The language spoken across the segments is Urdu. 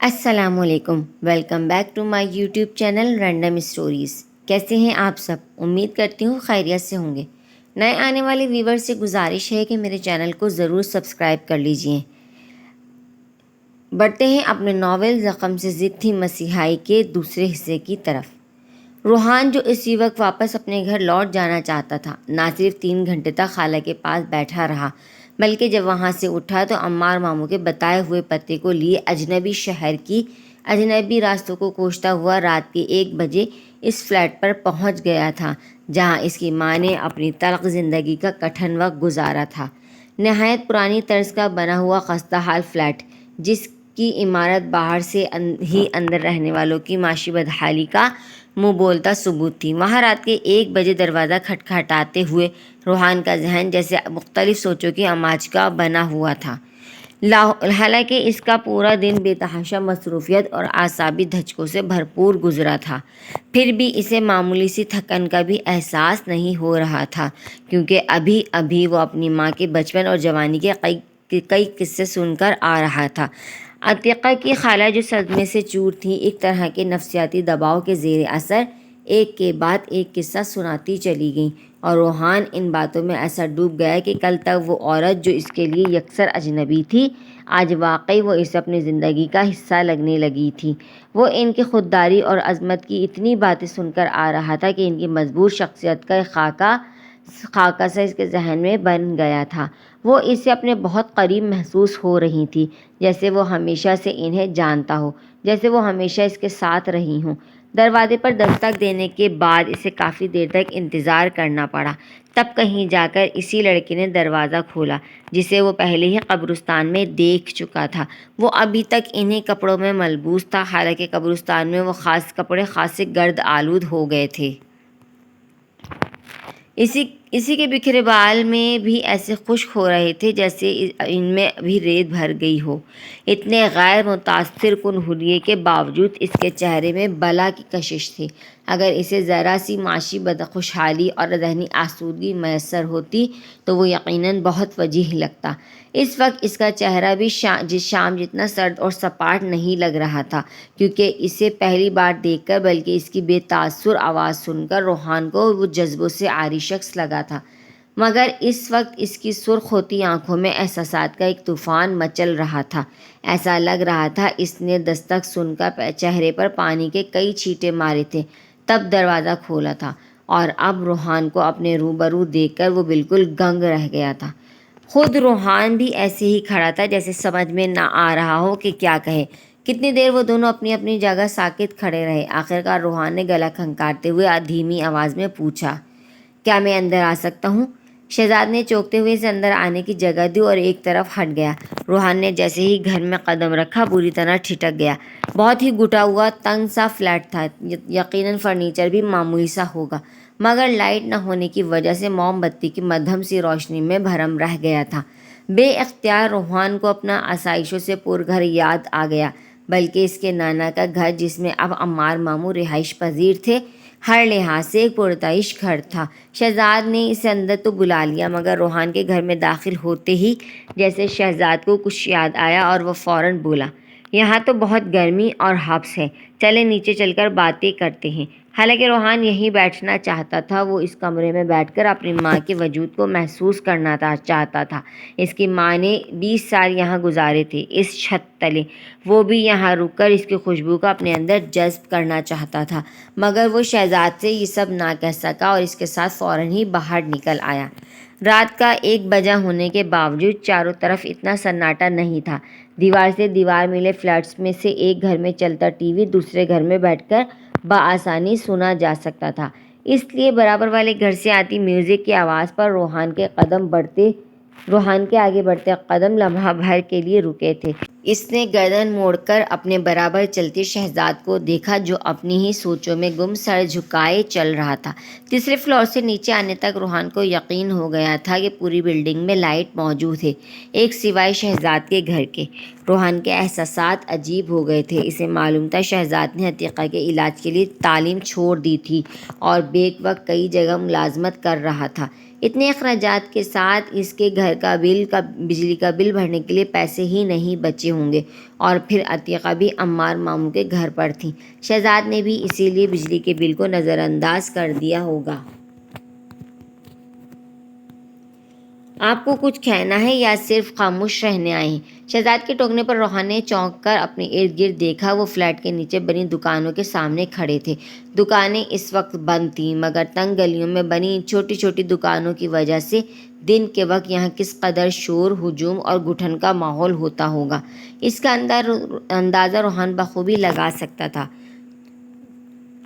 السلام علیکم، welcome back to my YouTube channel random stories. کیسے ہیں آپ سب؟ امید کرتی ہوں خیریت سے ہوں گے۔ نئے آنے والے ویور سے گزارش ہے کہ میرے چینل کو ضرور سبسکرائب کر لیجئے۔ بڑھتے ہیں اپنے ناول زخم سے ضد تھی مسیحائی کے دوسرے حصے کی طرف۔ روحان جو اسی وقت واپس اپنے گھر لوٹ جانا چاہتا تھا، نہ صرف 3 گھنٹے تک خالہ کے پاس بیٹھا رہا، بلکہ جب وہاں سے اٹھا تو عمار ماموں کے بتائے ہوئے پتے کو لیے اجنبی شہر کی اجنبی راستوں کو کوستا ہوا رات کے 1 بجے اس فلیٹ پر پہنچ گیا تھا جہاں اس کی ماں نے اپنی تلخ زندگی کا کٹھن وقت گزارا تھا۔ نہایت پرانی طرز کا بنا ہوا خستہ حال فلیٹ، جس کی عمارت باہر سے ہی اندر رہنے والوں کی معاشی بدحالی کا منہ بولتا ثبوت تھی۔ وہاں رات کے 1 بجے دروازہ کھٹکھٹاتے ہوئے روحان کا ذہن جیسے مختلف سوچوں کی اماج کا بنا ہوا تھا۔ حالانکہ اس کا پورا دن بے تحاشا مصروفیت اور اعصابی دھچکوں سے بھرپور گزرا تھا، پھر بھی اسے معمولی سی تھکن کا بھی احساس نہیں ہو رہا تھا، کیونکہ ابھی ابھی وہ اپنی ماں کے بچپن اور جوانی کے کئی قصے سن کر آ رہا تھا۔ عتیقہ کی خالہ جو صدمے سے چور تھی، ایک طرح کے نفسیاتی دباؤ کے زیر اثر ایک کے بعد ایک قصہ سناتی چلی گئیں، اور روحان ان باتوں میں ایسا ڈوب گیا کہ کل تک وہ عورت جو اس کے لیے یکسر اجنبی تھی، آج واقعی وہ اسے اپنی زندگی کا حصہ لگنے لگی تھی۔ وہ ان کی خودداری اور عظمت کی اتنی باتیں سن کر آ رہا تھا کہ ان کی مضبوط شخصیت کا ایک خاکہ سا اس کے ذہن میں بن گیا تھا۔ وہ اس سے اپنے بہت قریب محسوس ہو رہی تھی، جیسے وہ ہمیشہ سے انہیں جانتا ہو، جیسے وہ ہمیشہ اس کے ساتھ رہی ہوں۔ دروازے پر دستک دینے کے بعد اسے کافی دیر تک انتظار کرنا پڑا، تب کہیں جا کر اسی لڑکے نے دروازہ کھولا جسے وہ پہلے ہی قبرستان میں دیکھ چکا تھا۔ وہ ابھی تک انہی کپڑوں میں ملبوس تھا، حالانکہ قبرستان میں وہ خاص کپڑے خاصے گرد آلود ہو گئے تھے۔ اسی کے بکھرے بال میں بھی ایسے خشک ہو رہے تھے جیسے ان میں ابھی ریت بھر گئی ہو۔ اتنے غیر متاثر کن حلیے کے باوجود اس کے چہرے میں بلا کی کشش تھی۔ اگر اسے ذرا سی معاشی خوشحالی اور ذہنی آسودگی میسر ہوتی تو وہ یقیناً بہت وجیح لگتا۔ اس وقت اس کا چہرہ بھی شام جتنا سرد اور سپاٹ نہیں لگ رہا تھا، کیونکہ اسے پہلی بار دیکھ کر بلکہ اس کی بے تاثر آواز سن کر روحان کو وہ جذبوں سے عاری شخص لگا تھا، مگر اس وقت اس کی سرخ ہوتی آنکھوں میں احساسات کا ایک طوفان مچل رہا تھا۔ ایسا لگ رہا تھا اس نے دستک سن کر چہرے پر پانی کے کئی چھینٹے مارے تھے، تب دروازہ کھولا تھا، اور اب روحان کو اپنے روبرو دیکھ کر وہ بالکل دنگ رہ گیا تھا۔ خود روحان بھی ایسے ہی کھڑا تھا جیسے سمجھ میں نہ آ رہا ہو کہ کیا کہے۔ کتنی دیر وہ دونوں اپنی اپنی جگہ ساکت کھڑے رہے۔ آخرکار روحان نے گلا کھنکارتے ہوئے دھیمی آواز میں پوچھا، کیا میں اندر آ سکتا ہوں؟ شہزاد نے چونکتے ہوئے اسے اندر آنے کی جگہ دی اور ایک طرف ہٹ گیا۔ روحان نے جیسے ہی گھر میں قدم رکھا بری طرح ٹھٹک گیا۔ بہت ہی گھٹا ہوا تنگ سا فلیٹ تھا، یقیناً فرنیچر بھی معمولی سا ہوگا، مگر لائٹ نہ ہونے کی وجہ سے موم بتی کی مدھم سی روشنی میں بھرم رہ گیا تھا۔ بے اختیار روحان کو اپنا آسائشوں سے پر گھر یاد آ گیا، بلکہ اس کے نانا کا گھر جس میں اب عمار ماموں رہائش پذیر تھے، ہر لحاظ سے ایک پرتعیش گھر تھا۔ شہزاد نے اسے اندر تو بلا لیا، مگر روحان کے گھر میں داخل ہوتے ہی جیسے شہزاد کو کچھ یاد آیا اور وہ فوراً بولا، یہاں تو بہت گرمی اور حبس ہے، چلیں نیچے چل کر باتیں کرتے ہیں۔ حالانکہ روحان یہیں بیٹھنا چاہتا تھا، وہ اس کمرے میں بیٹھ کر اپنی ماں کے وجود کو محسوس کرنا چاہتا تھا۔ اس کی ماں نے 20 سال یہاں گزارے تھے، اس چھت تلے۔ وہ بھی یہاں رک کر اس کی خوشبو کو اپنے اندر جذب کرنا چاہتا تھا، مگر وہ شہزاد سے یہ سب نہ کہہ سکا اور اس کے ساتھ فوراً ہی باہر نکل آیا۔ رات کا 1 بجا ہونے کے باوجود چاروں طرف اتنا سناٹا نہیں تھا۔ دیوار سے دیوار ملے فلیٹس میں سے ایک گھر میں چلتا ٹی وی دوسرے گھر میں بیٹھ کر بآسانی سنا جا سکتا تھا، اس لیے برابر والے گھر سے آتی میوزک کی آواز پر روحان کے آگے بڑھتے قدم لمحہ بھر کے لیے رکے تھے۔ اس نے گردن موڑ کر اپنے برابر چلتے شہزاد کو دیکھا جو اپنی ہی سوچوں میں گم سر جھکائے چل رہا تھا۔ تیسرے فلور سے نیچے آنے تک روحان کو یقین ہو گیا تھا کہ پوری بلڈنگ میں لائٹ موجود ہے، ایک سوائے شہزاد کے گھر کے۔ روحان کے احساسات عجیب ہو گئے تھے۔ اسے معلوم تھا شہزاد نے عتیقہ کے علاج کے لیے تعلیم چھوڑ دی تھی اور بیک وقت کئی جگہ ملازمت کر رہا تھا۔ اتنے اخراجات کے ساتھ اس کے گھر کا بجلی کا بل بھرنے کے لیے پیسے ہی نہیں بچے ہوں گے۔ اور پھر عتیقہ بھی عمار ماموں کے گھر پر تھی، شہزاد نے بھی اسی لیے بجلی کے بل کو نظر انداز کر دیا ہوگا۔ آپ کو کچھ کہنا ہے یا صرف خاموش رہنے آئے ہیں؟ شہزاد کے ٹوکنے پر روحان نے چونک کر اپنے ارد گرد دیکھا۔ وہ فلیٹ کے نیچے بنی دکانوں کے سامنے کھڑے تھے۔ دکانیں اس وقت بند تھیں، مگر تنگ گلیوں میں بنی چھوٹی چھوٹی دکانوں کی وجہ سے دن کے وقت یہاں کس قدر شور، ہجوم اور گھٹن کا ماحول ہوتا ہوگا، اس کا اندازہ روحان بخوبی لگا سکتا تھا۔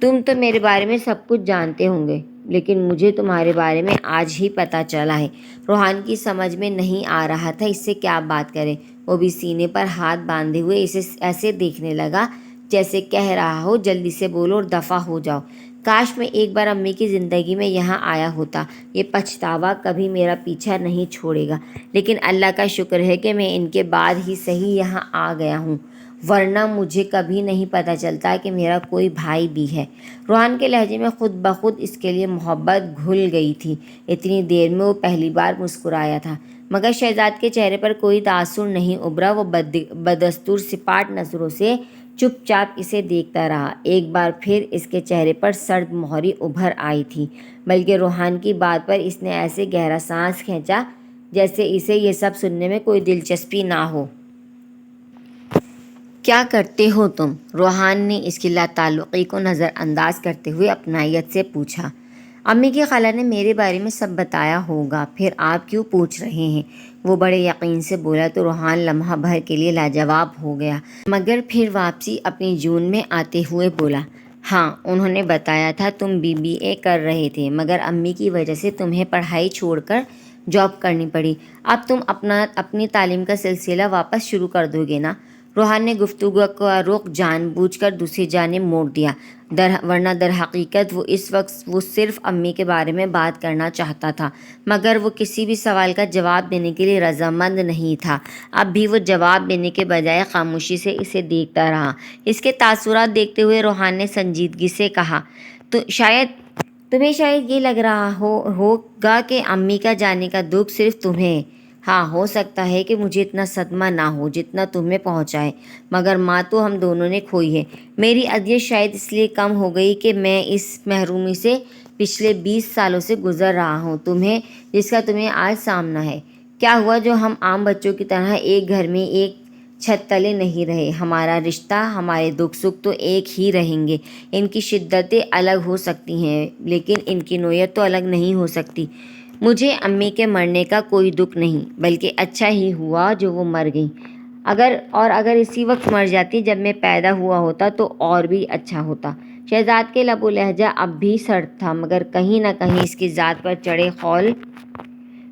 تم تو میرے بارے میں سب کچھ جانتے ہوں گے، لیکن مجھے تمہارے بارے میں آج ہی پتہ چلا ہے۔ روحان کی سمجھ میں نہیں آ رہا تھا اس سے کیا بات کرے۔ وہ بھی سینے پر ہاتھ باندھے ہوئے اسے ایسے دیکھنے لگا جیسے کہہ رہا ہو جلدی سے بولو اور دفع ہو جاؤ۔ کاش میں ایک بار امی کی زندگی میں یہاں آیا ہوتا۔ یہ پچھتاوا کبھی میرا پیچھا نہیں چھوڑے گا، لیکن اللہ کا شکر ہے کہ میں ان کے بعد ہی صحیح یہاں آ گیا ہوں، ورنہ مجھے کبھی نہیں پتہ چلتا کہ میرا کوئی بھائی بھی ہے۔ روحان کے لہجے میں خود بخود اس کے لیے محبت گھل گئی تھی۔ اتنی دیر میں وہ پہلی بار مسکرایا تھا، مگر شہزاد کے چہرے پر کوئی تاثر نہیں ابھرا۔ وہ بدستور سپاٹ نظروں سے چپ چاپ اسے دیکھتا رہا۔ ایک بار پھر اس کے چہرے پر سرد مہری ابھر آئی تھی، بلکہ روحان کی بات پر اس نے ایسے گہرا سانس کھینچا جیسے اسے یہ سب سننے میں کوئی دلچسپی نہ ہو۔ کیا کرتے ہو تم؟ روحان نے اس کی لا تعلقی کو نظر انداز کرتے ہوئے اپنائیت سے پوچھا۔ امی کی خالہ نے میرے بارے میں سب بتایا ہوگا، پھر آپ کیوں پوچھ رہے ہیں؟ وہ بڑے یقین سے بولا تو روحان لمحہ بھر کے لیے لاجواب ہو گیا، مگر پھر واپسی اپنی جون میں آتے ہوئے بولا، ہاں انہوں نے بتایا تھا تم BBA کر رہے تھے، مگر امی کی وجہ سے تمہیں پڑھائی چھوڑ کر جاب کرنی پڑی۔ اب تم اپنی تعلیم کا سلسلہ واپس شروع کر دو گے نا؟ روحان نے گفتگو کا رخ جان بوجھ کر دوسری جانب موڑ دیا، ورنہ در حقیقت اس وقت وہ صرف امی کے بارے میں بات کرنا چاہتا تھا، مگر وہ کسی بھی سوال کا جواب دینے کے لیے رضامند نہیں تھا۔ اب بھی وہ جواب دینے کے بجائے خاموشی سے اسے دیکھتا رہا۔ اس کے تاثرات دیکھتے ہوئے روحان نے سنجیدگی سے کہا، تمہیں شاید یہ لگ رہا ہوگا کہ امی کا جانے کا دکھ صرف تمہیں۔ ہاں، ہو سکتا ہے کہ مجھے اتنا صدمہ نہ ہو جتنا تمہیں پہنچا ہے، مگر ماں تو ہم دونوں نے کھوئی ہے۔ میری اذیت شاید اس لیے کم ہو گئی کہ میں اس محرومی سے پچھلے 20 سالوں سے گزر رہا ہوں، جس کا تمہیں آج سامنا ہے۔ کیا ہوا جو ہم عام بچوں کی طرح ایک گھر میں ایک چھت تلے نہیں رہے؟ ہمارا رشتہ، ہمارے دکھ سکھ تو ایک ہی رہیں گے۔ ان کی شدتیں الگ ہو سکتی ہیں، لیکن ان کی نوعیت تو الگ نہیں ہو سکتی۔ مجھے امی کے مرنے کا کوئی دکھ نہیں، بلکہ اچھا ہی ہوا جو وہ مر گئیں۔ اگر اسی وقت مر جاتی جب میں پیدا ہوا ہوتا تو اور بھی اچھا ہوتا۔ شہزاد کے لب و لہجہ اب بھی سرد تھا، مگر کہیں نہ کہیں اس کی ذات پر چڑھے خول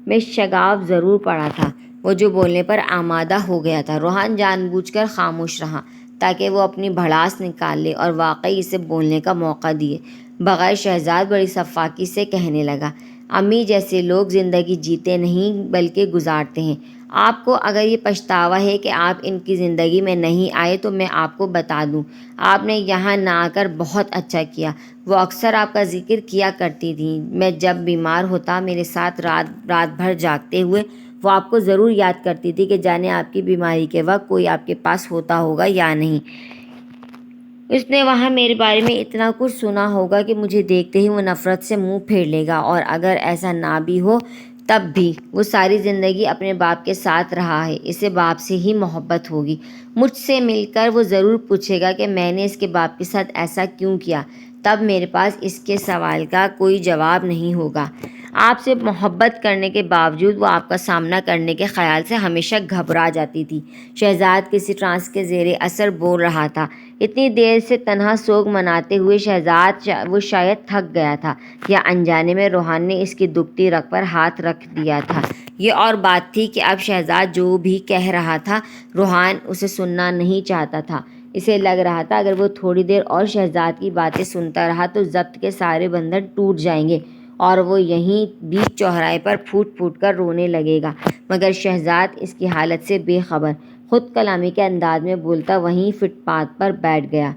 میں شگاف ضرور پڑا تھا۔ وہ جو بولنے پر آمادہ ہو گیا تھا۔ روحان جان بوجھ کر خاموش رہا تاکہ وہ اپنی بھڑاس نکال لے، اور واقعی اسے بولنے کا موقع دیے بغیر شہزاد بڑی شفقت سے کہنے لگا، امی جیسے لوگ زندگی جیتے نہیں بلکہ گزارتے ہیں۔ آپ کو اگر یہ پچھتاوا ہے کہ آپ ان کی زندگی میں نہیں آئے تو میں آپ کو بتا دوں، آپ نے یہاں نہ آ کر بہت اچھا کیا۔ وہ اکثر آپ کا ذکر کیا کرتی تھیں۔ میں جب بیمار ہوتا میرے ساتھ رات بھر جاگتے ہوئے وہ آپ کو ضرور یاد کرتی تھی کہ جانے آپ کی بیماری کے وقت کوئی آپ کے پاس ہوتا ہوگا یا نہیں۔ اس نے وہاں میرے بارے میں اتنا کچھ سنا ہوگا کہ مجھے دیکھتے ہی وہ نفرت سے منہ پھیر لے گا، اور اگر ایسا نہ بھی ہو تب بھی وہ ساری زندگی اپنے باپ کے ساتھ رہا ہے، اسے باپ سے ہی محبت ہوگی۔ مجھ سے مل کر وہ ضرور پوچھے گا کہ میں نے اس کے باپ کے ساتھ ایسا کیوں کیا، تب میرے پاس اس کے سوال کا کوئی جواب نہیں ہوگا۔ آپ سے محبت کرنے کے باوجود وہ آپ کا سامنا کرنے کے خیال سے ہمیشہ گھبرا جاتی تھی۔ شہزاد کسی ٹرانس کے زیر اثر بول رہا تھا۔ اتنی دیر سے تنہا سوگ مناتے ہوئے وہ شاید تھک گیا تھا، یا انجانے میں روحان نے اس کی دکھتی رگ پر ہاتھ رکھ دیا تھا۔ یہ اور بات تھی کہ اب شہزاد جو بھی کہہ رہا تھا روحان اسے سننا نہیں چاہتا تھا۔ اسے لگ رہا تھا اگر وہ تھوڑی دیر اور شہزاد کی باتیں سنتا رہا تو ضبط کے سارے بندھن ٹوٹ جائیں گے اور وہ یہیں بیچ چوراہے پر پھوٹ پھوٹ کر رونے لگے گا، مگر شہزاد اس کی حالت سے بے خبر، خود کلامی کے انداز میں بولتا وہیں فٹ پاتھ پر بیٹھ گیا۔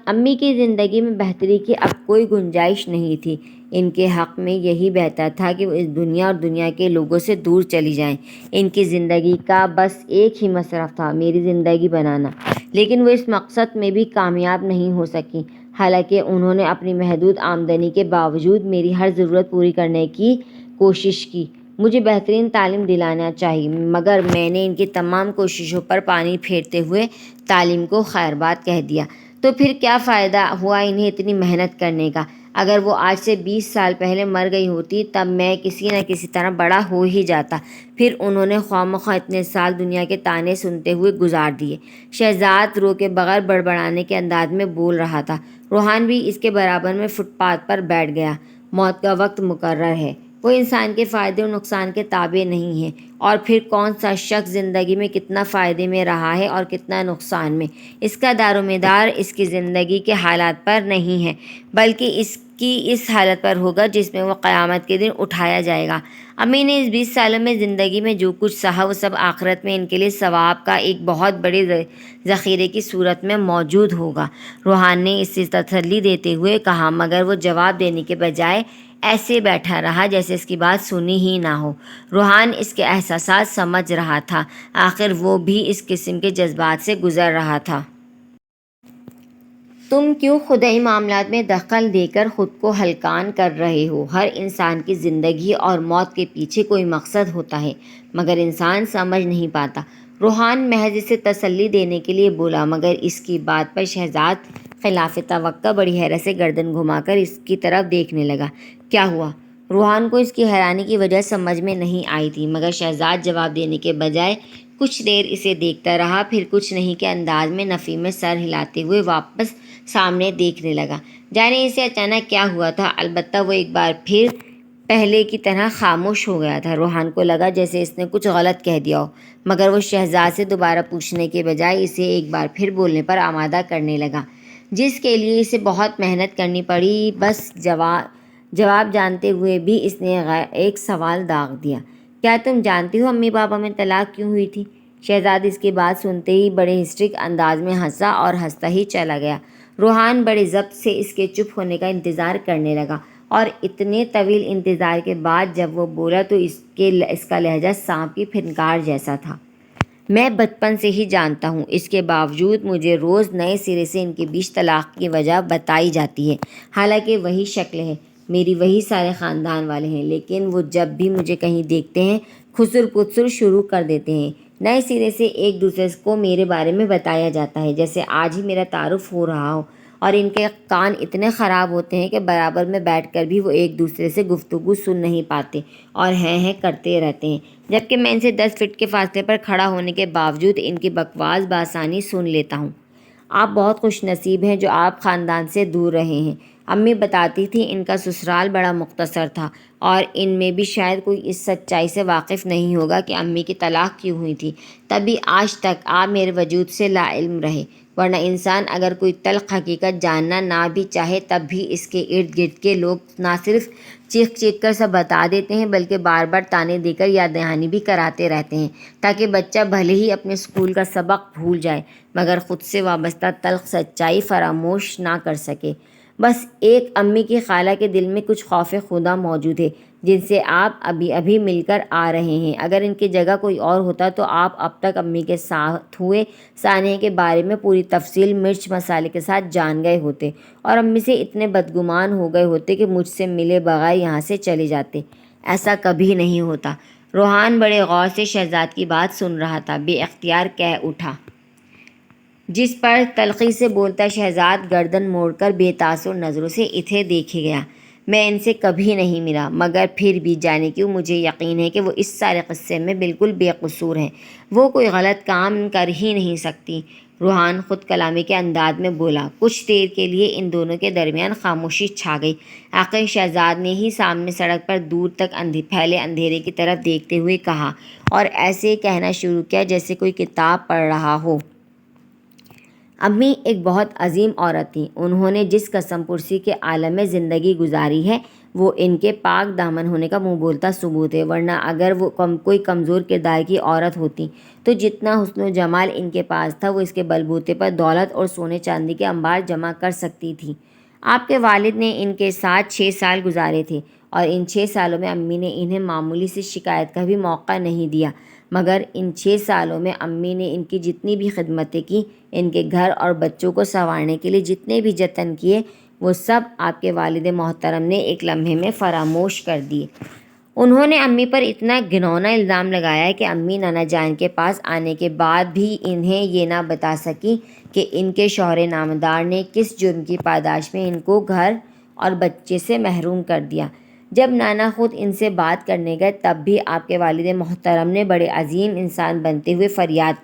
امی کی زندگی میں بہتری کی اب کوئی گنجائش نہیں تھی۔ ان کے حق میں یہی بہتر تھا کہ وہ اس دنیا اور دنیا کے لوگوں سے دور چلی جائیں۔ ان کی زندگی کا بس ایک ہی مصرف تھا، میری زندگی بنانا، لیکن وہ اس مقصد میں بھی کامیاب نہیں ہو سکیں۔ حالانکہ انہوں نے اپنی محدود آمدنی کے باوجود میری ہر ضرورت پوری کرنے کی کوشش کی، مجھے بہترین تعلیم دلانا چاہیے، مگر میں نے ان کی تمام کوششوں پر پانی پھیرتے ہوئے تعلیم کو خیرباد کہہ دیا۔ تو پھر کیا فائدہ ہوا انہیں اتنی محنت کرنے کا؟ اگر وہ آج سے 20 سال پہلے مر گئی ہوتی تب میں کسی نہ کسی طرح بڑا ہو ہی جاتا۔ پھر انہوں نے خواہ مخواہ اتنے سال دنیا کے طعنے سنتے ہوئے گزار دیے۔ شہزاد رو کے بغیر بڑبڑانے کے انداز میں بول رہا تھا۔ روحان بھی اس کے برابر میں فٹ پاتھ پر بیٹھ گیا۔ موت کا وقت مقرر ہے، وہ انسان کے فائدے اور نقصان کے تابع نہیں ہے، اور پھر کون سا شخص زندگی میں کتنا فائدے میں رہا ہے اور کتنا نقصان میں، اس کا دار و مدار اس کی زندگی کے حالات پر نہیں ہے، بلکہ اس کی اس حالت پر ہوگا جس میں وہ قیامت کے دن اٹھایا جائے گا۔ امی نے اس 20 سالوں میں زندگی میں جو کچھ سہا وہ سب آخرت میں ان کے لیے ثواب کا ایک بہت بڑے ذخیرے کی صورت میں موجود ہوگا۔ روحان نے اس سے تسلی دیتے ہوئے کہا، مگر وہ جواب دینے کے بجائے ایسے بیٹھا رہا جیسے اس کی بات سنی ہی نہ ہو۔ روحان اس کے احساسات سمجھ رہا تھا، آخر وہ بھی اس قسم کے جذبات سے گزر رہا تھا۔ تم کیوں خدائی معاملات میں دخل دے کر خود کو ہلکان کر رہے ہو؟ ہر انسان کی زندگی اور موت کے پیچھے کوئی مقصد ہوتا ہے، مگر انسان سمجھ نہیں پاتا۔ روحان محض اسے تسلی دینے کے لیے بولا، مگر اس کی بات پر شہزاد خلاف توقع بڑی حیرت سے گردن گھما کر اس کی طرف دیکھنے لگا۔ کیا ہوا؟ روحان کو اس کی حیرانی کی وجہ سمجھ میں نہیں آئی تھی، مگر شہزاد جواب دینے کے بجائے کچھ دیر اسے دیکھتا رہا، پھر کچھ نہیں کے انداز میں نفی میں سر ہلاتے ہوئے واپس سامنے دیکھنے لگا۔ جانے اسے اچانک کیا ہوا تھا، البتہ وہ ایک بار پھر پہلے کی طرح خاموش ہو گیا تھا۔ روحان کو لگا جیسے اس نے کچھ غلط کہہ دیا ہو، مگر وہ شہزاد سے دوبارہ پوچھنے کے بجائے اسے ایک بار پھر بولنے پر آمادہ کرنے لگا، جس کے لیے اسے بہت محنت کرنی پڑی۔ بس جواب جانتے ہوئے بھی اس نے ایک سوال داغ دیا، کیا تم جانتی ہو امی پاپا میں طلاق کیوں ہوئی تھی؟ شہزاد اس کی بات سنتے ہی بڑے ہسٹرک انداز میں ہنسا اور ہنستا ہی چلا گیا۔ روحان بڑے ضبط سے اس کے چپ ہونے کا انتظار کرنے لگا، اور اتنے طویل انتظار کے بعد جب وہ بولا تو اس کا لہجہ سانپ کی پھنکار جیسا تھا۔ میں بچپن سے ہی جانتا ہوں، اس کے باوجود مجھے روز نئے سرے سے ان کے بیچ طلاق کی وجہ بتائی جاتی ہے۔ حالانکہ وہی شکل ہے، میری وہی سارے خاندان والے ہیں، لیکن وہ جب بھی مجھے کہیں دیکھتے ہیں خسر پسر شروع کر دیتے ہیں۔ نئے سرے سے ایک دوسرے کو میرے بارے میں بتایا جاتا ہے جیسے آج ہی میرا تعارف ہو رہا ہو، اور ان کے کان اتنے خراب ہوتے ہیں کہ برابر میں بیٹھ کر بھی وہ ایک دوسرے سے گفتگو سن نہیں پاتے اور ہیں کرتے رہتے ہیں، جبکہ میں ان سے 10 فٹ کے فاصلے پر کھڑا ہونے کے باوجود ان کی بکواس بآسانی سن لیتا ہوں۔ آپ بہت خوش نصیب ہیں جو آپ خاندان سے دور رہے ہیں۔ امی بتاتی تھیں ان کا سسرال بڑا مختصر تھا، اور ان میں بھی شاید کوئی اس سچائی سے واقف نہیں ہوگا کہ امی کی طلاق کیوں ہوئی تھی، تبھی آج تک آپ میرے وجود سے لا علم رہے، ورنہ انسان اگر کوئی تلخ حقیقت جاننا نہ بھی چاہے تب بھی اس کے ارد گرد کے لوگ نہ صرف چیخ چیخ کر سب بتا دیتے ہیں بلکہ بار بار طعنے دے کر یاد دہانی بھی کراتے رہتے ہیں، تاکہ بچہ بھلے ہی اپنے اسکول کا سبق بھول جائے مگر خود سے وابستہ تلخ سچائی فراموش نہ کر سکے۔ بس ایک امی کی خالہ کے دل میں کچھ خوف خدا موجود ہے جن سے آپ ابھی ابھی مل کر آ رہے ہیں۔ اگر ان کی جگہ کوئی اور ہوتا تو آپ اب تک امی کے ساتھ ہوئے سانحے کے بارے میں پوری تفصیل مرچ مسالے کے ساتھ جان گئے ہوتے، اور امی سے اتنے بدگمان ہو گئے ہوتے کہ مجھ سے ملے بغیر یہاں سے چلے جاتے۔ ایسا کبھی نہیں ہوتا۔ روحان بڑے غور سے شہزاد کی بات سن رہا تھا، بے اختیار کہہ اٹھا، جس پر تلخی سے بولتا شہزاد گردن موڑ کر بے تاثر نظروں سے اتھے دیکھے گیا، میں ان سے کبھی نہیں ملا، مگر پھر بھی جانے کیوں مجھے یقین ہے کہ وہ اس سارے قصے میں بالکل بے قصور ہیں، وہ کوئی غلط کام کر ہی نہیں سکتی۔ روحان خود کلامی کے انداز میں بولا۔ کچھ دیر کے لیے ان دونوں کے درمیان خاموشی چھا گئی۔ آخر شہزاد نے ہی سامنے سڑک پر دور تک پھیلے اندھیرے کی طرف دیکھتے ہوئے کہا، اور ایسے کہنا شروع کیا جیسے کوئی کتاب پڑھ رہا ہو، امی ایک بہت عظیم عورت تھیں، انہوں نے جس قسم پرسی کے عالم میں زندگی گزاری ہے وہ ان کے پاک دامن ہونے کا منہ بولتا ثبوت ہے، ورنہ اگر وہ کوئی کمزور کردار کی عورت ہوتی تو جتنا حسن و جمال ان کے پاس تھا وہ اس کے بل بوتے پر دولت اور سونے چاندی کے انبار جمع کر سکتی تھی۔ آپ کے والد نے ان کے ساتھ 6 سال گزارے تھے اور ان 6 سالوں میں امی نے انہیں معمولی سی شکایت کا بھی موقع نہیں دیا، مگر ان 6 سالوں میں امی نے ان کی جتنی بھی خدمتیں کی، ان کے گھر اور بچوں کو سنوارنے کے لیے جتنے بھی جتن کیے، وہ سب آپ کے والد محترم نے ایک لمحے میں فراموش کر دیے۔ انہوں نے امی پر اتنا گھناؤنا الزام لگایا کہ امی نانا جان کے پاس آنے کے بعد بھی انہیں یہ نہ بتا سکی کہ ان کے شوہر نامدار نے کس جرم کی پاداش میں ان کو گھر اور بچے سے محروم کر دیا۔ جب نانا خود ان سے بات کرنے گئے تب بھی آپ کے والد محترم نے بڑے عظیم انسان بنتے ہوئے فریاد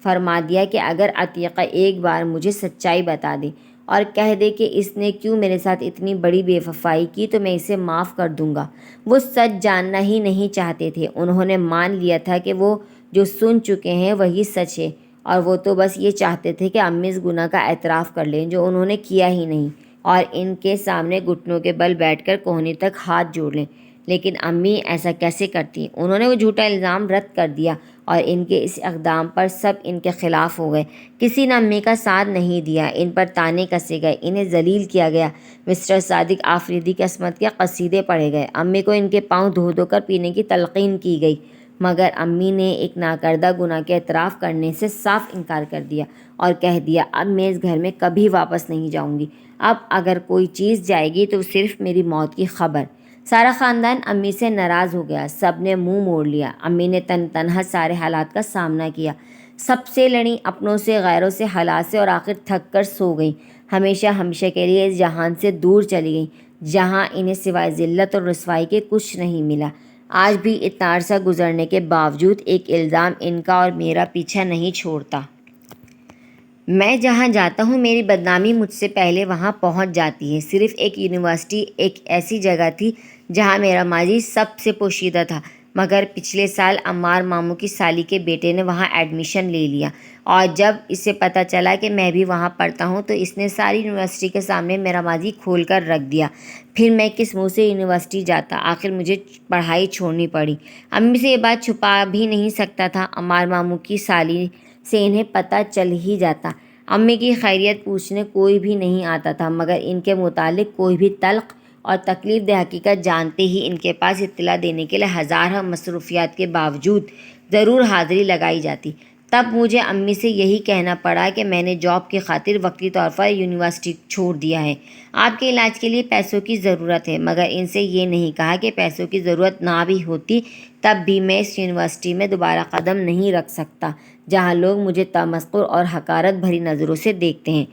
فرما دیا کہ اگر عتیقہ ایک بار مجھے سچائی بتا دے اور کہہ دے کہ اس نے کیوں میرے ساتھ اتنی بڑی بے وفائی کی تو میں اسے معاف کر دوں گا۔ وہ سچ جاننا ہی نہیں چاہتے تھے، انہوں نے مان لیا تھا کہ وہ جو سن چکے ہیں وہی سچ ہے، اور وہ تو بس یہ چاہتے تھے کہ امی اس گناہ کا اعتراف کر لیں جو انہوں نے کیا ہی نہیں، اور ان کے سامنے گھٹنوں کے بل بیٹھ کر کوہنی تک ہاتھ جوڑ لیں۔ لیکن امی ایسا کیسے کرتی؟ انہوں نے وہ جھوٹا الزام رد کر دیا اور ان کے اس اقدام پر سب ان کے خلاف ہو گئے۔ کسی نے امی کا ساتھ نہیں دیا، ان پر طعنے کسے گئے، انہیں ذلیل کیا گیا۔ مسٹر صادق آفریدی کی عصمت کے قصیدے پڑھے گئے، امی کو ان کے پاؤں دھو دھو کر پینے کی تلقین کی گئی، مگر امی نے ایک ناکردہ گناہ کے اعتراف کرنے سے صاف انکار کر دیا اور کہہ دیا اب میں اس گھر میں کبھی واپس نہیں جاؤں گی، اب اگر کوئی چیز جائے گی تو صرف میری موت کی خبر۔ سارا خاندان امی سے ناراض ہو گیا، سب نے منہ موڑ لیا۔ امی نے تنہا سارے حالات کا سامنا کیا، سب سے لڑیں، اپنوں سے، غیروں سے، حالات سے، اور آخر تھک کر سو گئیں۔ ہمیشہ ہمیشہ کے لیے اس جہان سے دور چلی گئیں جہاں انہیں سوائے ذلت اور رسوائی کے کچھ نہیں ملا۔ آج بھی اتنا عرصہ گزرنے کے باوجود ایک الزام ان کا اور میرا پیچھا نہیں چھوڑتا۔ میں جہاں جاتا ہوں میری بدنامی مجھ سے پہلے وہاں پہنچ جاتی ہے۔ صرف ایک یونیورسٹی ایک ایسی جگہ تھی جہاں میرا ماضی سب سے پوشیدہ تھا، مگر پچھلے سال عمار ماموں کی سالی کے بیٹے نے وہاں ایڈمیشن لے لیا، اور جب اسے پتہ چلا کہ میں بھی وہاں پڑھتا ہوں تو اس نے ساری یونیورسٹی کے سامنے میرا ماضی کھول کر رکھ دیا۔ پھر میں کس منہ سے یونیورسٹی جاتا؟ آخر مجھے پڑھائی چھوڑنی پڑی۔ امی سے یہ بات چھپا بھی نہیں سکتا تھا، عمار ماموں کی سالی سے انہیں پتہ چل ہی جاتا۔ امی کی خیریت پوچھنے کوئی بھی نہیں آتا تھا، مگر ان کے متعلق کوئی بھی تلخ اور تکلیف دہ حقیقت جانتے ہی ان کے پاس اطلاع دینے کے لیے ہزارہ مصروفیات کے باوجود ضرور حاضری لگائی جاتی۔ تب مجھے امی سے یہی کہنا پڑا کہ میں نے جاب کی خاطر وقتی طور پر یونیورسٹی چھوڑ دیا ہے، آپ کے علاج کے لیے پیسوں کی ضرورت ہے، مگر ان سے یہ نہیں کہا کہ پیسوں کی ضرورت نہ بھی ہوتی تب بھی میں اس یونیورسٹی میں دوبارہ قدم نہیں رکھ سکتا جہاں لوگ مجھے تمسخر اور حقارت بھری نظروں سے دیکھتے ہیں۔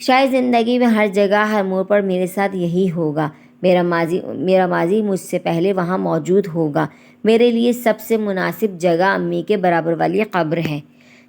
شاید زندگی میں ہر جگہ ہر موڑ پر میرے ساتھ یہی ہوگا، میرا ماضی مجھ سے پہلے وہاں موجود ہوگا۔ میرے لیے سب سے مناسب جگہ امی کے برابر والی قبر ہے۔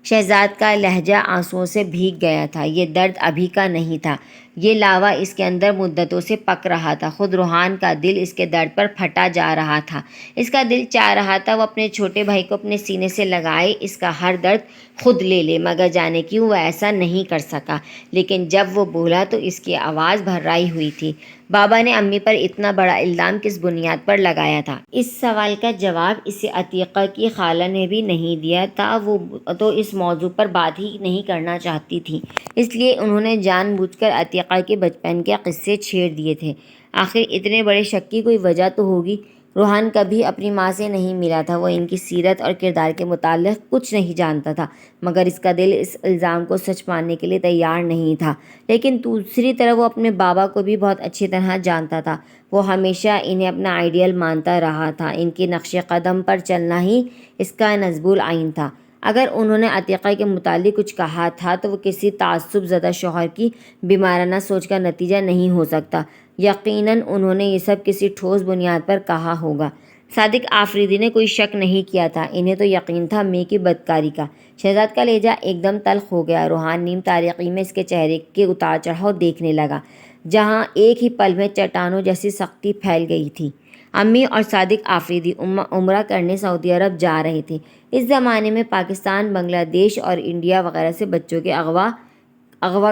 شہزاد کا لہجہ آنسوؤں سے بھیگ گیا تھا۔ یہ درد ابھی کا نہیں تھا، یہ لاوا اس کے اندر مدتوں سے پک رہا تھا۔ خود روحان کا دل اس کے درد پر پھٹا جا رہا تھا۔ اس کا دل چاہ رہا تھا وہ اپنے چھوٹے بھائی کو اپنے سینے سے لگائے، اس کا ہر درد خود لے لے، مگر جانے کیوں وہ ایسا نہیں کر سکا۔ لیکن جب وہ بولا تو اس کی آواز بھررائی ہوئی تھی۔ بابا نے امی پر اتنا بڑا الزام کس بنیاد پر لگایا تھا؟ اس سوال کا جواب اسے عتیقہ کی خالہ نے بھی نہیں دیا تھا۔ وہ تو اس موضوع پر بات ہی نہیں کرنا چاہتی تھیں، اس لیے انہوں نے جان بوجھ کر عتیقہ کے بچپن کے قصے چھیڑ دیے تھے۔ آخر اتنے بڑے شک کی کوئی وجہ تو ہوگی۔ روحان کبھی اپنی ماں سے نہیں ملا تھا، وہ ان کی سیرت اور کردار کے متعلق کچھ نہیں جانتا تھا، مگر اس کا دل اس الزام کو سچ ماننے کے لیے تیار نہیں تھا۔ لیکن دوسری طرف وہ اپنے بابا کو بھی بہت اچھی طرح جانتا تھا۔ وہ ہمیشہ انہیں اپنا آئیڈیل مانتا رہا تھا، ان کے نقش قدم پر چلنا ہی اس کا نصب العین تھا۔ اگر انہوں نے عتیقہ کے متعلق کچھ کہا تھا تو وہ کسی تعصب زدہ شوہر کی بیمارانہ سوچ کا نتیجہ نہیں ہو سکتا۔ یقیناً انہوں نے یہ سب کسی ٹھوس بنیاد پر کہا ہوگا۔ صادق آفریدی نے کوئی شک نہیں کیا تھا، انہیں تو یقین تھا امی کی بدکاری کا۔ شہزاد کا لہجہ ایک دم تلخ ہو گیا۔ روحان نیم تاریکی میں اس کے چہرے کے اتار چڑھاؤ دیکھنے لگا، جہاں ایک ہی پل میں چٹانوں جیسی سختی پھیل گئی تھی۔ امی اور صادق آفریدی عمرہ کرنے سعودی عرب جا رہے تھے۔ اس زمانے میں پاکستان، بنگلہ دیش اور انڈیا وغیرہ سے بچوں کو اغوا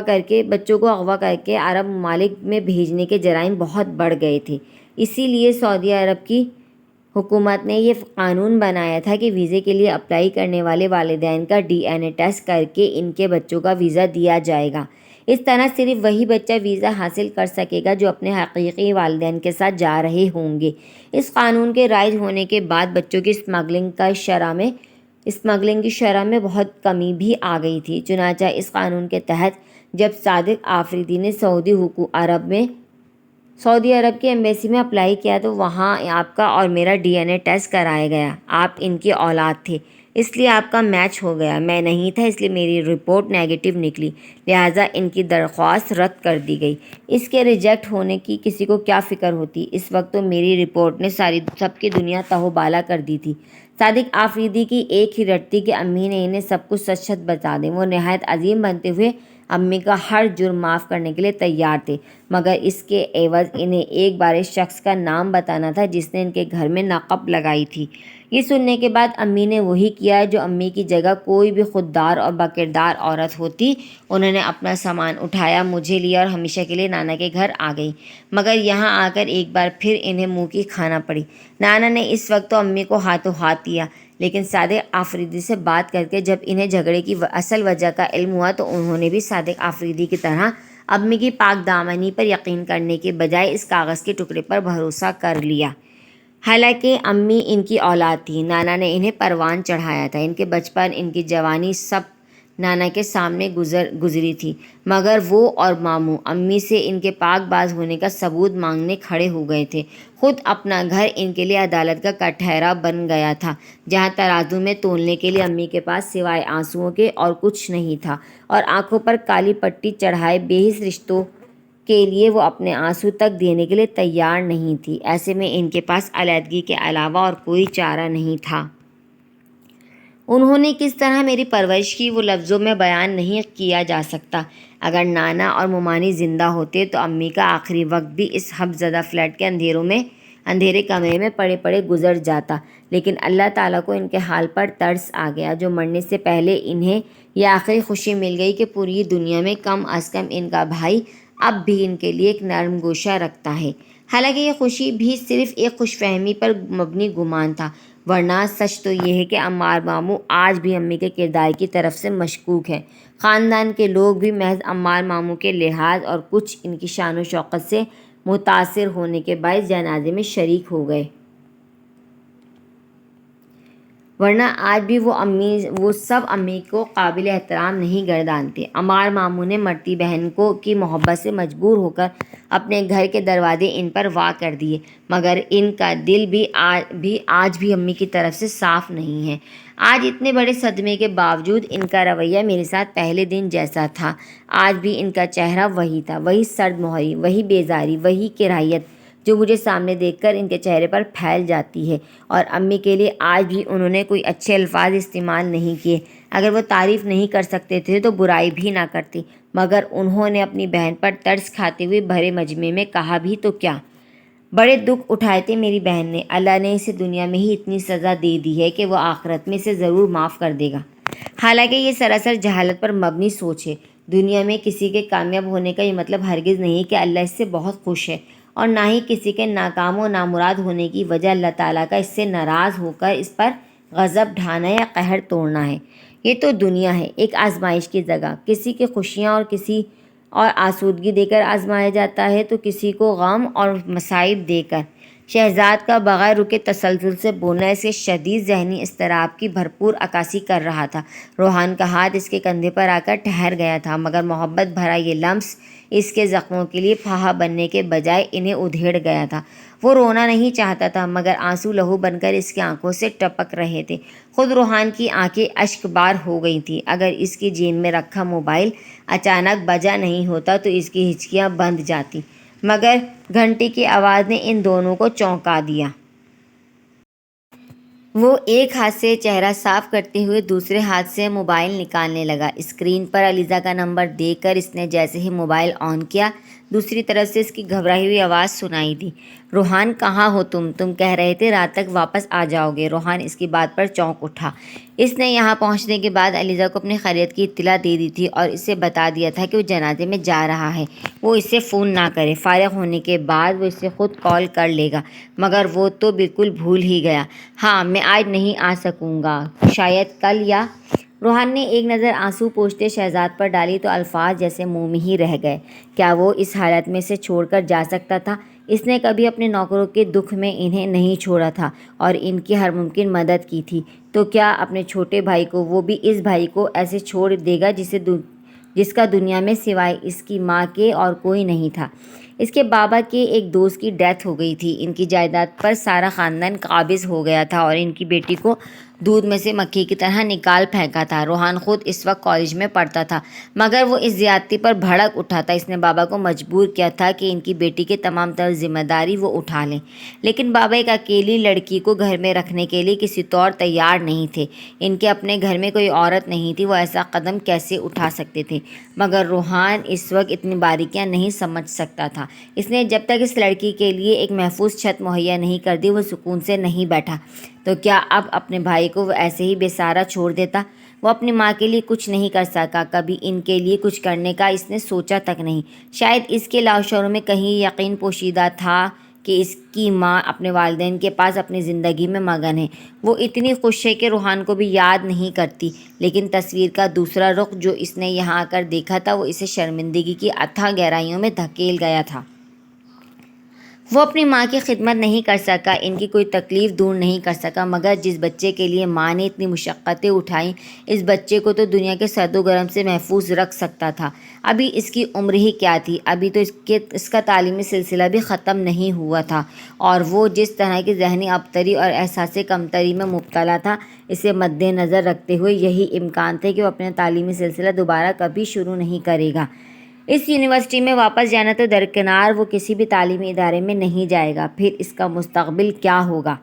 کر کے عرب ممالک میں بھیجنے کے جرائم بہت بڑھ گئے تھے۔ اسی لیے سعودی عرب کی حکومت نے یہ قانون بنایا تھا کہ ویزے کے لیے اپلائی کرنے والے والدین کا DNA ٹیسٹ کر کے ان کے بچوں کا ویزا دیا جائے گا۔ اس طرح صرف وہی بچہ ویزا حاصل کر سکے گا جو اپنے حقیقی والدین کے ساتھ جا رہے ہوں گے۔ اس قانون کے رائج ہونے کے بعد بچوں کی اسمگلنگ کی شرح میں بہت کمی بھی آ گئی تھی۔ چنانچہ اس قانون کے تحت جب صادق آفریدی نے سعودی عرب کی ایمبیسی میں اپلائی کیا تو وہاں آپ کا اور میرا DNA ٹیسٹ کرایا گیا۔ آپ ان کی اولاد تھے، اس لیے آپ کا میچ ہو گیا۔ میں نہیں تھا، اس لیے میری رپورٹ نیگیٹو نکلی، لہٰذا ان کی درخواست رد کر دی گئی۔ اس کے ریجیکٹ ہونے کی کسی کو کیا فکر ہوتی؟ اس وقت تو میری رپورٹ نے سب کی دنیا تہوبالا کر دی تھی۔ صادق آفریدی کی ایک ہی رٹ تھی کہ امی نے انہیں سب کچھ سچ سچ بتا دیں۔ وہ نہایت عظیم بنتے ہوئے امی کا ہر جرم معاف کرنے کے لیے تیار تھے، مگر اس کے عوض انہیں ایک بار اس شخص کا نام بتانا تھا جس نے ان کے گھر میں نقب لگائی تھی۔ یہ سننے کے بعد امی نے وہی کیا جو امی کی جگہ کوئی بھی خوددار اور باکردار عورت ہوتی۔ انہوں نے اپنا سامان اٹھایا، مجھے لیا اور ہمیشہ کے لیے نانا کے گھر آ گئی۔ مگر یہاں آ کر ایک بار پھر انہیں منہ کی کھانا پڑی۔ نانا نے اس وقت تو امی کو ہاتھوں ہاتھ دیا، لیکن صادق آفریدی سے بات کر کے جب انہیں جھگڑے کی اصل وجہ کا علم ہوا تو انہوں نے بھی صادق آفریدی کی طرح امی کی پاک دامنی پر یقین کرنے کے بجائے اس کاغذ کے ٹکڑے پر بھروسہ کر لیا۔ حالانکہ امی ان کی اولاد تھی، نانا نے انہیں پروان چڑھایا تھا۔ ان کے بچپن، ان کی جوانی سب نانا کے سامنے گزری تھی، مگر وہ اور ماموں امی سے ان کے پاک باز ہونے کا ثبوت مانگنے کھڑے ہو گئے تھے۔ خود اپنا گھر ان کے لیے عدالت کا کٹہرا بن گیا تھا، جہاں ترازو میں تولنے کے لیے امی کے پاس سوائے آنسوؤں کے اور کچھ نہیں تھا، اور آنکھوں پر کالی پٹی چڑھائے بے حس رشتوں کے لیے وہ اپنے آنسو تک دینے کے لیے تیار نہیں تھی۔ ایسے میں ان کے پاس علیحدگی کے علاوہ اور کوئی چارہ نہیں تھا۔ انہوں نے کس طرح میری پرورش کی وہ لفظوں میں بیان نہیں کیا جا سکتا۔ اگر نانا اور ممانی زندہ ہوتے تو امی کا آخری وقت بھی اس حب زدہ فلیٹ کے اندھیرے کمرے میں پڑے پڑے گزر جاتا، لیکن اللہ تعالیٰ کو ان کے حال پر ترس آ گیا، جو مرنے سے پہلے انہیں یہ آخری خوشی مل گئی کہ پوری دنیا میں کم از کم ان کا بھائی اب بھی ان کے لیے ایک نرم گوشہ رکھتا ہے۔ حالانکہ یہ خوشی بھی صرف ایک خوش فہمی پر مبنی گمان تھا، ورنہ سچ تو یہ ہے کہ عمار ماموں آج بھی امی کے کردار کی طرف سے مشکوک ہیں۔ خاندان کے لوگ بھی محض عمار ماموں کے لحاظ اور کچھ ان کی شان و شوکت سے متاثر ہونے کے باعث جنازے میں شریک ہو گئے، ورنہ آج بھی وہ سب امی کو قابل احترام نہیں گردانتے۔ عمار ماموں نے مرتی بہن کی محبت سے مجبور ہو کر اپنے گھر کے دروازے ان پر وا کر دیے، مگر ان کا دل بھی آج بھی امی کی طرف سے صاف نہیں ہے۔ آج اتنے بڑے صدمے کے باوجود ان کا رویہ میرے ساتھ پہلے دن جیسا تھا۔ آج بھی ان کا چہرہ وہی تھا، وہی سرد مہری، وہی بیزاری، وہی کراہیت جو مجھے سامنے دیکھ کر ان کے چہرے پر پھیل جاتی ہے۔ اور امی کے لیے آج بھی انہوں نے کوئی اچھے الفاظ استعمال نہیں کیے۔ اگر وہ تعریف نہیں کر سکتے تھے تو برائی بھی نہ کرتے، مگر انہوں نے اپنی بہن پر ترس کھاتے ہوئے بھرے مجمع میں کہا بھی تو کیا؟ بڑے دکھ اٹھائے تھے میری بہن نے، اللہ نے اسے دنیا میں ہی اتنی سزا دے دی ہے کہ وہ آخرت میں اسے ضرور معاف کر دے گا۔ حالانکہ یہ سراسر جہالت پر مبنی سوچ ہے۔ دنیا میں کسی کے کامیاب ہونے کا یہ مطلب ہرگز نہیں کہ اللہ اس سے بہت خوش ہے، اور نہ ہی کسی کے ناکام و نامراد ہونے کی وجہ اللہ تعالیٰ کا اس سے ناراض ہو کر اس پر غضب ڈھانا یا قہر توڑنا ہے۔ یہ تو دنیا ہے، ایک آزمائش کی جگہ۔ کسی کی خوشیاں اور آسودگی دے کر آزمایا جاتا ہے تو کسی کو غم اور مصائب دے کر۔ شہزاد کا بغیر رکے تسلسل سے بولنا اس کے شدید ذہنی اضطراب کی بھرپور عکاسی کر رہا تھا۔ روحان کا ہاتھ اس کے کندھے پر آ کر ٹھہر گیا تھا، مگر محبت بھرا یہ لمس اس کے زخموں کے لیے پھاہا بننے کے بجائے انہیں ادھیڑ گیا تھا۔ وہ رونا نہیں چاہتا تھا، مگر آنسو لہو بن کر اس کی آنکھوں سے ٹپک رہے تھے۔ خود روحان کی آنکھیں اشک بار ہو گئی تھیں۔ اگر اس کی جیب میں رکھا موبائل اچانک بجا نہیں ہوتا تو اس کی ہچکیاں بندھ جاتی، مگر گھنٹی کی آواز نے ان دونوں کو چونکا دیا۔ وہ ایک ہاتھ سے چہرہ صاف کرتے ہوئے دوسرے ہاتھ سے موبائل نکالنے لگا۔ اسکرین پر علیزہ کا نمبر دیکھ کر اس نے جیسے ہی موبائل آن کیا، دوسری طرف سے اس کی گھبرائی ہوئی آواز سنائی دی۔ روحان کہاں ہو تم کہہ رہے تھے رات تک واپس آ جاؤ گے۔ روحان اس کی بات پر چونک اٹھا۔ اس نے یہاں پہنچنے کے بعد علیزہ کو اپنی خیریت کی اطلاع دے دی تھی اور اسے بتا دیا تھا کہ وہ جنازے میں جا رہا ہے، وہ اسے فون نہ کرے، فارغ ہونے کے بعد وہ اسے خود کال کر لے گا، مگر وہ تو بالکل بھول ہی گیا۔ ہاں میں آج نہیں آ سکوں گا، شاید کل یا… روحان نے ایک نظر آنسو پوچھتے شہزاد پر ڈالی تو الفاظ جیسے منہ میں ہی رہ گئے۔ کیا وہ اس حالت میں سے چھوڑ کر جا سکتا تھا؟ اس نے کبھی اپنے نوکروں کے دکھ میں انہیں نہیں چھوڑا تھا اور ان کی ہر ممکن مدد کی تھی، تو کیا اپنے چھوٹے بھائی کو، وہ بھی اس بھائی کو، ایسے چھوڑ دے گا جس کا دنیا میں سوائے اس کی ماں کے اور کوئی نہیں تھا؟ اس کے بابا کے ایک دوست کی ڈیتھ ہو گئی تھی، ان کی جائیداد پر سارا خاندان قابض ہو گیا تھا اور ان کی بیٹی کو دودھ میں سے مکھی کی طرح نکال پھینکا تھا۔ روحان خود اس وقت کالج میں پڑھتا تھا، مگر وہ اس زیادتی پر بھڑک اٹھا تھا۔ اس نے بابا کو مجبور کیا تھا کہ ان کی بیٹی کی تمام تر ذمہ داری وہ اٹھا لیں، لیکن بابا ایک اکیلی لڑکی کو گھر میں رکھنے کے لیے کسی طور تیار نہیں تھے۔ ان کے اپنے گھر میں کوئی عورت نہیں تھی، وہ ایسا قدم کیسے اٹھا سکتے تھے؟ مگر روحان اس وقت اتنی باریکیاں نہیں سمجھ سکتا تھا۔ اس نے جب تک اس لڑکی کے لیے ایک محفوظ چھت مہیا نہیں کر دی، وہ سکون سے نہیں بیٹھا۔ تو کیا اب اپنے بھائی کو وہ ایسے ہی بے سہارا چھوڑ دیتا؟ وہ اپنی ماں کے لیے کچھ نہیں کر سکا، کبھی ان کے لیے کچھ کرنے کا اس نے سوچا تک نہیں۔ شاید اس کے لاشعور میں کہیں یقین پوشیدہ تھا کہ اس کی ماں اپنے والدین کے پاس اپنی زندگی میں مگن ہے۔ وہ اتنی خوش ہے کہ روحان کو بھی یاد نہیں کرتی، لیکن تصویر کا دوسرا رخ جو اس نے یہاں آ کر دیکھا تھا، وہ اسے شرمندگی کی اتھاہ گہرائیوں میں دھکیل گیا تھا۔ وہ اپنی ماں کی خدمت نہیں کر سکا، ان کی کوئی تکلیف دور نہیں کر سکا، مگر جس بچے کے لیے ماں نے اتنی مشقتیں اٹھائیں، اس بچے کو تو دنیا کے سرد و گرم سے محفوظ رکھ سکتا تھا۔ ابھی اس کی عمر ہی کیا تھی، ابھی تو اس کا تعلیمی سلسلہ بھی ختم نہیں ہوا تھا، اور وہ جس طرح کی ذہنی ابتری اور احساس کمتری میں مبتلا تھا، اسے مد نظر رکھتے ہوئے یہی امکان تھے کہ وہ اپنا تعلیمی سلسلہ دوبارہ کبھی شروع نہیں کرے گا۔ اس یونیورسٹی میں واپس جانا تو درکنار، وہ کسی بھی تعلیمی ادارے میں نہیں جائے گا۔ پھر اس کا مستقبل کیا ہوگا؟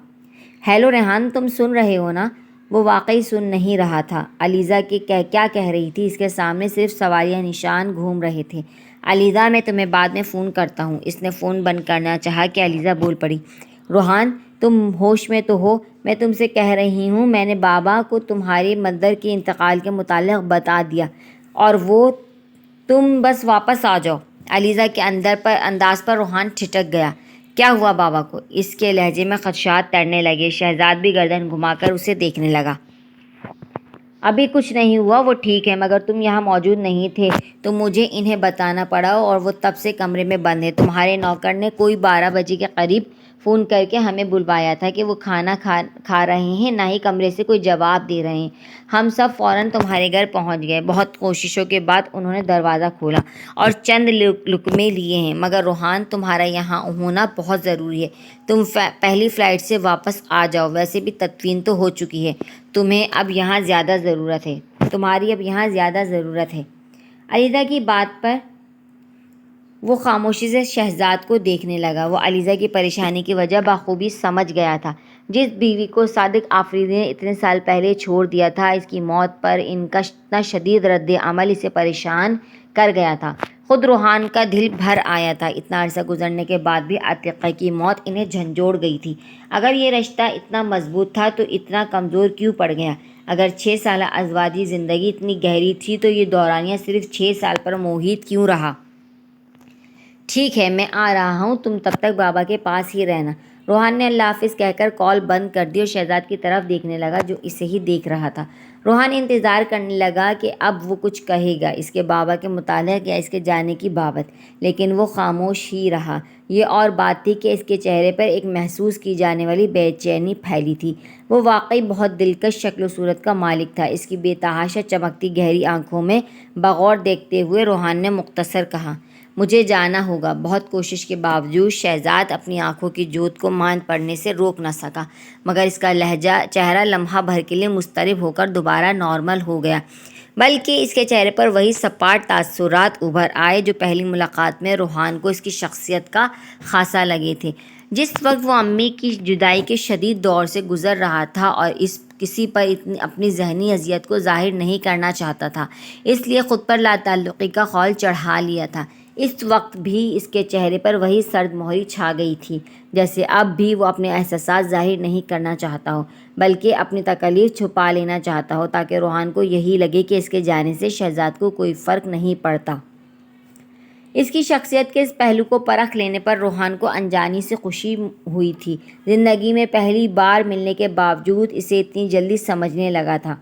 ہیلو ریحان، تم سن رہے ہو نا؟ وہ واقعی سن نہیں رہا تھا۔ علیزہ کیا کہہ رہی تھی؟ اس کے سامنے صرف سوالیہ نشان گھوم رہے تھے۔ علیزہ، میں تمہیں بعد میں فون کرتا ہوں۔ اس نے فون بند کرنا چاہا کہ علیزہ بول پڑی، روحان تم ہوش میں تو ہو؟ میں تم سے کہہ رہی ہوں، میں نے بابا کو تمہاری مدر کے انتقال کے متعلق بتا دیا، اور وہ تم بس واپس آ جاؤ۔ علیزہ کے انداز پر روحان ٹھٹک گیا۔ کیا ہوا بابا کو؟ اس کے لہجے میں خدشات تیرنے لگے۔ شہزاد بھی گردن گھما کر اسے دیکھنے لگا۔ ابھی کچھ نہیں ہوا، وہ ٹھیک ہے، مگر تم یہاں موجود نہیں تھے تو مجھے انہیں بتانا پڑا، اور وہ تب سے کمرے میں بند ہیں۔ تمہارے نوکر نے کوئی 12 بجے کے قریب فون کر کے ہمیں بلوایا تھا کہ وہ کھانا کھا رہے ہیں، نہ ہی کمرے سے کوئی جواب دے رہے ہیں۔ ہم سب فوراً تمہارے گھر پہنچ گئے۔ بہت کوششوں کے بعد انہوں نے دروازہ کھولا اور چند لقمے لیے ہیں، مگر روحان تمہارا یہاں ہونا بہت ضروری ہے۔ تم پہلی فلائٹ سے واپس آ جاؤ، ویسے بھی تدفین تو ہو چکی ہے، تمہیں اب یہاں زیادہ ضرورت ہے، تمہاری اب یہاں زیادہ ضرورت ہے۔ علیزہ کی بات پر وہ خاموشی سے شہزاد کو دیکھنے لگا۔ وہ علیزہ کی پریشانی کی وجہ بخوبی سمجھ گیا تھا۔ جس بیوی کو صادق آفریدی نے اتنے سال پہلے چھوڑ دیا تھا، اس کی موت پر ان کا اتنا شدید رد عمل اسے پریشان کر گیا تھا۔ خود روحان کا دل بھر آیا تھا۔ اتنا عرصہ گزرنے کے بعد بھی عتیقہ کی موت انہیں جھنجھوڑ گئی تھی۔ اگر یہ رشتہ اتنا مضبوط تھا تو اتنا کمزور کیوں پڑ گیا؟ اگر 6 سالہ ازواجی زندگی اتنی گہری تھی تو یہ دورانیہ صرف 6 سال پر محیط کیوں رہا؟ ٹھیک ہے، میں آ رہا ہوں، تم تب تک بابا کے پاس ہی رہنا۔ روحان نے اللہ حافظ کہہ کر کال بند کر دی اور شہزاد کی طرف دیکھنے لگا جو اسے ہی دیکھ رہا تھا۔ روحان انتظار کرنے لگا کہ اب وہ کچھ کہے گا، اس کے بابا کے متعلق یا اس کے جانے کی بابت، لیکن وہ خاموش ہی رہا۔ یہ اور بات تھی کہ اس کے چہرے پر ایک محسوس کی جانے والی بے چینی پھیلی تھی۔ وہ واقعی بہت دلکش شکل و صورت کا مالک تھا۔ اس کی بے تحاشا چمکتی گہری آنکھوں میں بغور دیکھتے ہوئے روحان نے مختصر کہا، مجھے جانا ہوگا۔ بہت کوشش کے باوجود شہزاد اپنی آنکھوں کی جوت کو ماند پڑنے سے روک نہ سکا، مگر اس کا چہرہ لمحہ بھر کے لیے مضطرب ہو کر دوبارہ نارمل ہو گیا، بلکہ اس کے چہرے پر وہی سپاٹ تاثرات ابھر آئے جو پہلی ملاقات میں روحان کو اس کی شخصیت کا خاصا لگے تھے۔ جس وقت وہ امی کی جدائی کے شدید دور سے گزر رہا تھا اور کسی پر اپنی ذہنی اذیت کو ظاہر نہیں کرنا چاہتا تھا، اس لیے خود پر لا تعلقی کا خول چڑھا لیا تھا۔ اس وقت بھی اس کے چہرے پر وہی سرد مہری چھا گئی تھی، جیسے اب بھی وہ اپنے احساسات ظاہر نہیں کرنا چاہتا ہو، بلکہ اپنی تکلیف چھپا لینا چاہتا ہو تاکہ روحان کو یہی لگے کہ اس کے جانے سے شہزاد کو کوئی فرق نہیں پڑتا۔ اس کی شخصیت کے اس پہلو کو پرکھ لینے پر روحان کو انجانی سے خوشی ہوئی تھی۔ زندگی میں پہلی بار ملنے کے باوجود اسے اتنی جلدی سمجھنے لگا تھا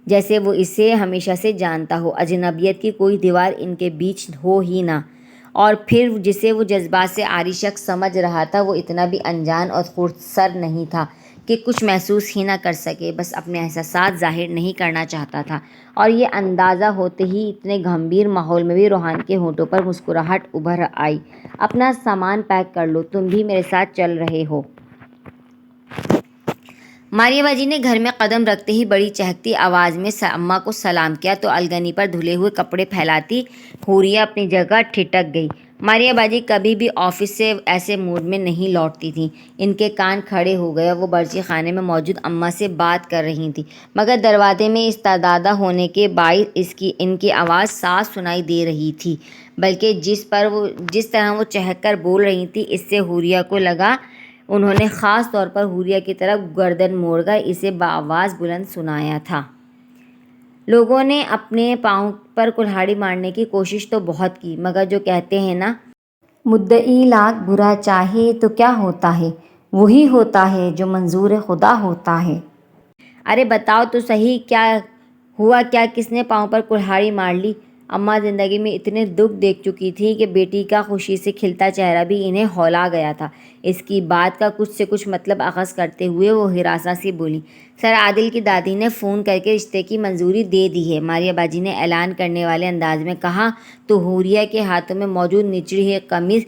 جیسے وہ اسے ہمیشہ سے جانتا ہو، اجنبیت کی کوئی دیوار ان کے بیچ ہو ہی نہ، اور پھر جسے وہ جذبات سے عاری شخص سمجھ رہا تھا وہ اتنا بھی انجان اور خردسر نہیں تھا کہ کچھ محسوس ہی نہ کر سکے، بس اپنے احساسات ظاہر نہیں کرنا چاہتا تھا۔ اور یہ اندازہ ہوتے ہی اتنے گمبھیر ماحول میں بھی روحان کے ہونٹوں پر مسکراہٹ ابھر آئی۔ اپنا سامان پیک کر لو، تم بھی میرے ساتھ چل رہے ہو۔ ماریہ باجی نے گھر میں قدم رکھتے ہی بڑی چہکتی آواز میں اماں کو سلام کیا تو الگنی پر دھلے ہوئے کپڑے پھیلاتی حوریہ اپنی جگہ ٹھٹک گئی۔ ماریہ باجی کبھی بھی آفس سے ایسے موڈ میں نہیں لوٹتی تھیں۔ ان کے کان کھڑے ہو گئے اور وہ برچی خانے میں موجود اماں سے بات کر رہی تھیں، مگر دروازے میں استادہ ہونے کے باعث ان کی آواز صاف سنائی دے رہی تھی، بلکہ جس طرح وہ چہک کر بول رہی تھیں اس سے حوریہ کو لگا انہوں نے خاص طور پر حوریہ کی طرف گردن موڑ کر اسے بآواز بلند سنایا تھا۔ لوگوں نے اپنے پاؤں پر کلہاڑی مارنے کی کوشش تو بہت کی، مگر جو کہتے ہیں نا، مدعی لاکھ برا چاہے تو کیا ہوتا ہے، وہی ہوتا ہے جو منظور خدا ہوتا ہے۔ ارے بتاؤ تو صحیح، کیا ہوا؟ کیا کس نے پاؤں پر کلہاڑی مار لی؟ اماں زندگی میں اتنے دکھ دیکھ چکی تھیں کہ بیٹی کا خوشی سے کھلتا چہرہ بھی انہیں ہولا گیا تھا۔ اس کی بات کا کچھ سے کچھ مطلب اخذ کرتے ہوئے وہ ہراساں سی بولی، سر عادل کی دادی نے فون کر کے رشتے کی منظوری دے دی ہے، ماریہ باجی نے اعلان کرنے والے انداز میں کہا تو حوریہ کے ہاتھوں میں موجود نچڑی ہوئی قمیص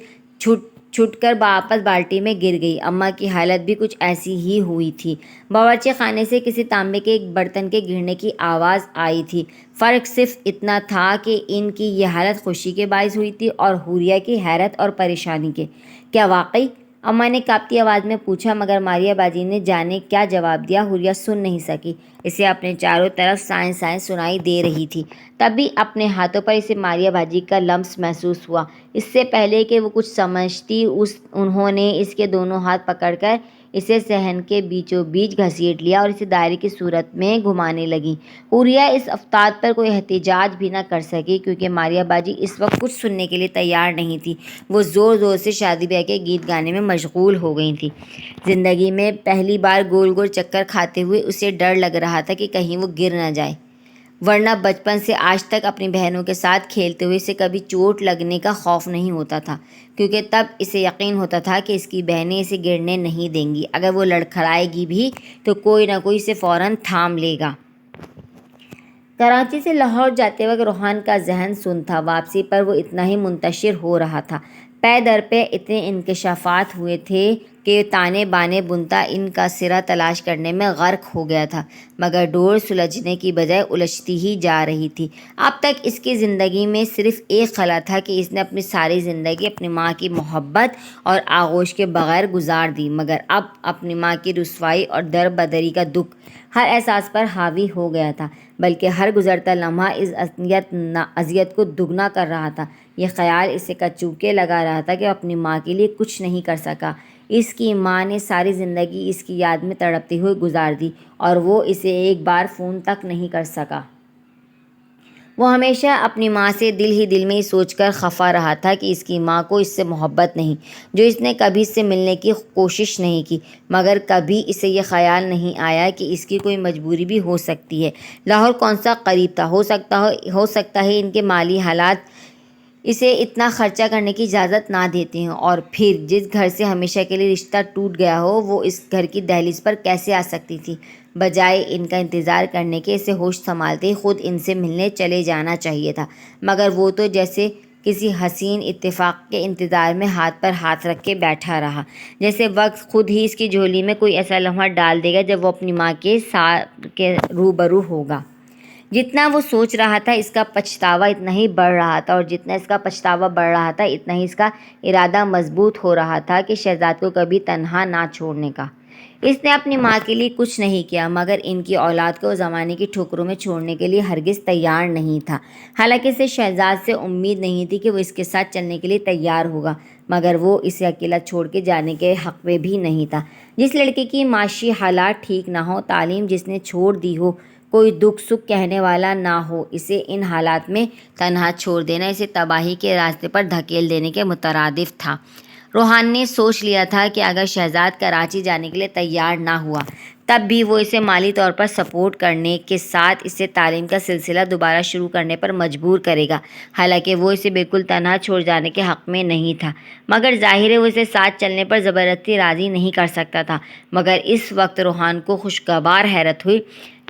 چھٹ کر واپس بالٹی میں گر گئی۔ اماں کی حالت بھی کچھ ایسی ہی ہوئی تھی۔ باورچی خانے سے کسی تانبے کے ایک برتن کے گرنے کی آواز آئی تھی۔ فرق صرف اتنا تھا کہ ان کی یہ حالت خوشی کے باعث ہوئی تھی اور حوریہ کی حیرت اور پریشانی کے۔ کیا واقعی؟ اماں نے کانپتی آواز میں پوچھا، مگر ماریہ باجی نے جانے کیا جواب دیا حوریہ سن نہیں سکی۔ اسے اپنے چاروں طرف سائیں سنائی دے رہی تھی۔ تبھی اپنے ہاتھوں پر اسے ماریہ باجی کا لمس محسوس ہوا۔ اس سے پہلے کہ وہ کچھ سمجھتی انہوں نے اس کے دونوں ہاتھ پکڑ کر اسے صحن کے بیچوں بیچ گھسیٹ لیا اور اسے دائرے کی صورت میں گھمانے لگیں۔ حوریہ اس افتاد پر کوئی احتجاج بھی نہ کر سکی کیونکہ ماریہ باجی اس وقت کچھ سننے کے لیے تیار نہیں تھی۔ وہ زور زور سے شادی بیاہ کے گیت گانے میں مشغول ہو گئی تھیں۔ زندگی میں پہلی بار گول گول چکر کھاتے ہوئے اسے ڈر لگ رہا تھا کہ کہیں وہ گر نہ جائے، ورنہ بچپن سے آج تک اپنی بہنوں کے ساتھ کھیلتے ہوئے اسے کبھی چوٹ لگنے کا خوف نہیں ہوتا تھا، کیونکہ تب اسے یقین ہوتا تھا کہ اس کی بہنیں اسے گرنے نہیں دیں گی۔ اگر وہ لڑکھڑائے گی بھی تو کوئی نہ کوئی اسے فوراً تھام لے گا۔ کراچی سے لاہور جاتے وقت روحان کا ذہن سن تھا، واپسی پر وہ اتنا ہی منتشر ہو رہا تھا۔ پے در پے اتنے انکشافات ہوئے تھے کہ تانے بانے بنتا ان کا سرا تلاش کرنے میں غرق ہو گیا تھا، مگر ڈور سلجھنے کی بجائے الجھتی ہی جا رہی تھی۔ اب تک اس کی زندگی میں صرف ایک خلا تھا کہ اس نے اپنی ساری زندگی اپنی ماں کی محبت اور آغوش کے بغیر گزار دی، مگر اب اپنی ماں کی رسوائی اور دربدری کا دکھ ہر احساس پر حاوی ہو گیا تھا، بلکہ ہر گزرتا لمحہ اس اذیت کو دگنا کر رہا تھا۔ یہ خیال اسے کچوکے لگا رہا تھا کہ وہ اپنی ماں کے لیے کچھ نہیں کر سکا۔ اس کی ماں نے ساری زندگی اس کی یاد میں تڑپتے ہوئے گزار دی اور وہ اسے ایک بار فون تک نہیں کر سکا۔ وہ ہمیشہ اپنی ماں سے دل ہی دل میں یہ سوچ کر خفا رہا تھا کہ اس کی ماں کو اس سے محبت نہیں، جو اس نے کبھی اس سے ملنے کی کوشش نہیں کی، مگر کبھی اسے یہ خیال نہیں آیا کہ اس کی کوئی مجبوری بھی ہو سکتی ہے۔ لاہور کون سا قریب تھا؟ ہو سکتا ہے ان کے مالی حالات اسے اتنا خرچہ کرنے کی اجازت نہ دیتے ہیں، اور پھر جس گھر سے ہمیشہ کے لیے رشتہ ٹوٹ گیا ہو وہ اس گھر کی دہلیز پر کیسے آ سکتی تھی؟ بجائے ان کا انتظار کرنے کے اسے ہوش سنبھالتے ہی خود ان سے ملنے چلے جانا چاہیے تھا، مگر وہ تو جیسے کسی حسین اتفاق کے انتظار میں ہاتھ پر ہاتھ رکھ کے بیٹھا رہا، جیسے وقت خود ہی اس کی جھولی میں کوئی ایسا لمحہ ڈال دے گا جب وہ اپنی ماں کے ساتھ روبرو ہوگا۔ جتنا وہ سوچ رہا تھا اس کا پچھتاوا اتنا ہی بڑھ رہا تھا، اور جتنا اس کا پچھتاوا بڑھ رہا تھا اتنا ہی اس کا ارادہ مضبوط ہو رہا تھا کہ شہزاد کو کبھی تنہا نہ چھوڑنے کا۔ اس نے اپنی ماں کے لیے کچھ نہیں کیا، مگر ان کی اولاد کو زمانے کی ٹھوکروں میں چھوڑنے کے لیے ہرگز تیار نہیں تھا۔ حالانکہ اسے شہزاد سے امید نہیں تھی کہ وہ اس کے ساتھ چلنے کے لیے تیار ہوگا، مگر وہ اسے اکیلا چھوڑ کے جانے کے حق میں بھی نہیں تھا۔ جس لڑکے کی معاشی حالات ٹھیک نہ ہو، تعلیم جس نے چھوڑ دی ہو، کوئی دکھ سکھ کہنے والا نہ ہو، اسے ان حالات میں تنہا چھوڑ دینا اسے تباہی کے راستے پر دھکیل دینے کے مترادف تھا۔ روحان نے سوچ لیا تھا کہ اگر شہزاد کراچی جانے کے لیے تیار نہ ہوا، تب بھی وہ اسے مالی طور پر سپورٹ کرنے کے ساتھ اسے تعلیم کا سلسلہ دوبارہ شروع کرنے پر مجبور کرے گا۔ حالانکہ وہ اسے بالکل تنہا چھوڑ جانے کے حق میں نہیں تھا، مگر ظاہر ہے وہ اسے ساتھ چلنے پر زبردستی راضی نہیں کر سکتا تھا۔ مگر اس وقت روحان کو خوشگوار حیرت ہوئی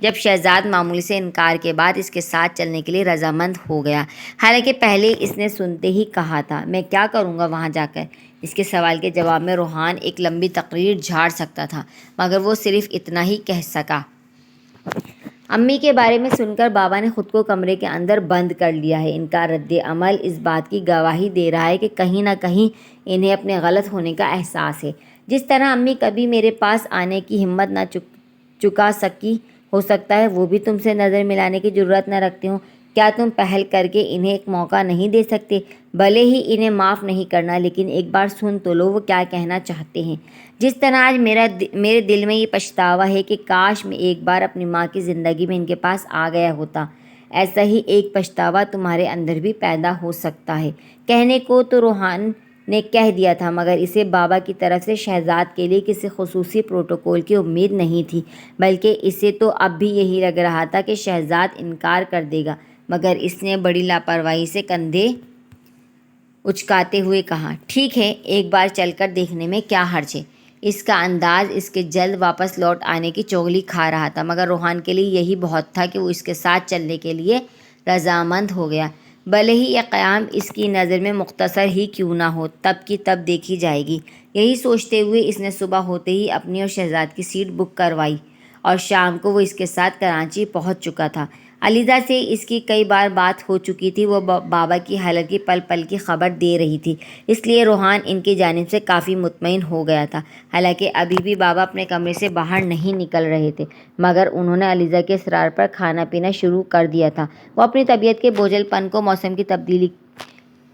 جب شہزاد معمولی سے انکار کے بعد اس کے ساتھ چلنے کے لیے رضامند ہو گیا۔ حالانکہ پہلے اس نے سنتے ہی کہا تھا، میں کیا کروں گا وہاں جا کر؟ اس کے سوال کے جواب میں روحان ایک لمبی تقریر جھاڑ سکتا تھا، مگر وہ صرف اتنا ہی کہہ سکا، امی کے بارے میں سن کر بابا نے خود کو کمرے کے اندر بند کر لیا ہے۔ ان کا رد عمل اس بات کی گواہی دے رہا ہے کہ کہیں نہ کہیں انہیں اپنے غلط ہونے کا احساس ہے۔ جس طرح امی کبھی میرے پاس آنے کی ہمت نہ چکا سکی، ہو سکتا ہے وہ بھی تم سے نظر ملانے کی جرات نہ رکھتی ہوں۔ کیا تم پہل کر کے انہیں ایک موقع نہیں دے سکتے؟ بھلے ہی انہیں معاف نہیں کرنا، لیکن ایک بار سن تو لو وہ کیا کہنا چاہتے ہیں۔ جس طرح آج میرے دل میں یہ پچھتاوا ہے کہ کاش میں ایک بار اپنی ماں کی زندگی میں ان کے پاس آ گیا ہوتا، ایسا ہی ایک پچھتاوا تمہارے اندر بھی پیدا ہو سکتا ہے۔ کہنے کو تو روحان نے کہہ دیا تھا، مگر اسے بابا کی طرف سے شہزاد کے لیے کسی خصوصی پروٹوکول کی امید نہیں تھی، بلکہ اسے تو اب بھی یہی لگ رہا تھا کہ شہزاد انکار کر دے گا۔ مگر اس نے بڑی لاپرواہی سے کندھے اچکاتے ہوئے کہا، ٹھیک ہے، ایک بار چل کر دیکھنے میں کیا حرج ہے۔ اس کا انداز اس کے جلد واپس لوٹ آنے کی چغلی کھا رہا تھا، مگر روحان کے لیے یہی بہت تھا کہ وہ اس کے ساتھ چلنے کے لیے رضامند ہو گیا۔ بھلے ہی یہ قیام اس کی نظر میں مختصر ہی کیوں نہ ہو، تب کی تب دیکھی جائے گی۔ یہی سوچتے ہوئے اس نے صبح ہوتے ہی اپنی اور شہزاد کی سیٹ بک کروائی اور شام کو وہ اس کے ساتھ کراچی پہنچ چکا تھا۔ علیزہ سے اس کی کئی بار بات ہو چکی تھی، وہ بابا کی حالت کی پل پل کی خبر دے رہی تھی، اس لیے روحان ان کی جانب سے کافی مطمئن ہو گیا تھا۔ حالانکہ ابھی بھی بابا اپنے کمرے سے باہر نہیں نکل رہے تھے، مگر انہوں نے علیزہ کے اصرار پر کھانا پینا شروع کر دیا تھا۔ وہ اپنی طبیعت کے بوجھل پن کو موسم کی تبدیلی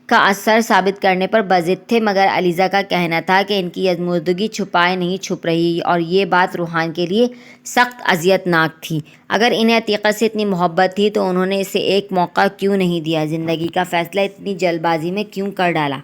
کا اثر ثابت کرنے پر بضد تھے، مگر علیزہ کا کہنا تھا کہ ان کی یزمردگی چھپائے نہیں چھپ رہی، اور یہ بات روحان کے لیے سخت اذیت ناک تھی۔ اگر انہیں عتیقہ سے اتنی محبت تھی تو انہوں نے اسے ایک موقع کیوں نہیں دیا؟ زندگی کا فیصلہ اتنی جلد بازی میں کیوں کر ڈالا؟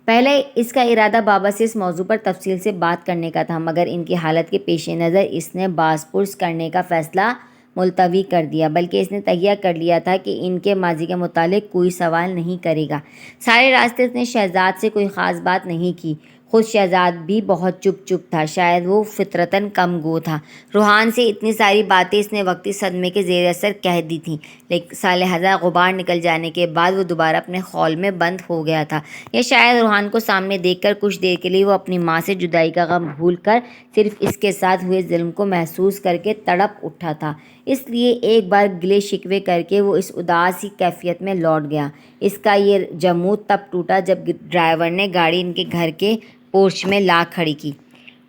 پہلے اس کا ارادہ بابا سے اس موضوع پر تفصیل سے بات کرنے کا تھا، مگر ان کی حالت کے پیش نظر اس نے باز پرس کرنے کا فیصلہ ملتوی کر دیا، بلکہ اس نے تہیہ کر لیا تھا کہ ان کے ماضی کے متعلق کوئی سوال نہیں کرے گا۔ سارے راستے اس نے شہزاد سے کوئی خاص بات نہیں کی۔ خود شہزاد بھی بہت چپ تھا، شاید وہ فطرتاً کم گو تھا۔ روحان سے اتنی ساری باتیں اس نے وقتی صدمے کے زیر اثر کہہ دی تھیں، لیکن لہذا غبار نکل جانے کے بعد وہ دوبارہ اپنے خول میں بند ہو گیا تھا، یا شاید روحان کو سامنے دیکھ کر کچھ دیر کے لیے وہ اپنی ماں سے جدائی کا غم بھول کر صرف اس کے ساتھ ہوئے ظلم کو محسوس کر کے تڑپ اٹھا تھا، اس لیے ایک بار گلے شکوے کر کے وہ اس اداس کیفیت میں لوٹ گیا۔ اس کا یہ جمود تب ٹوٹا جب ڈرائیور نے گاڑی ان کے گھر کے پورچ میں لا کھڑی کی۔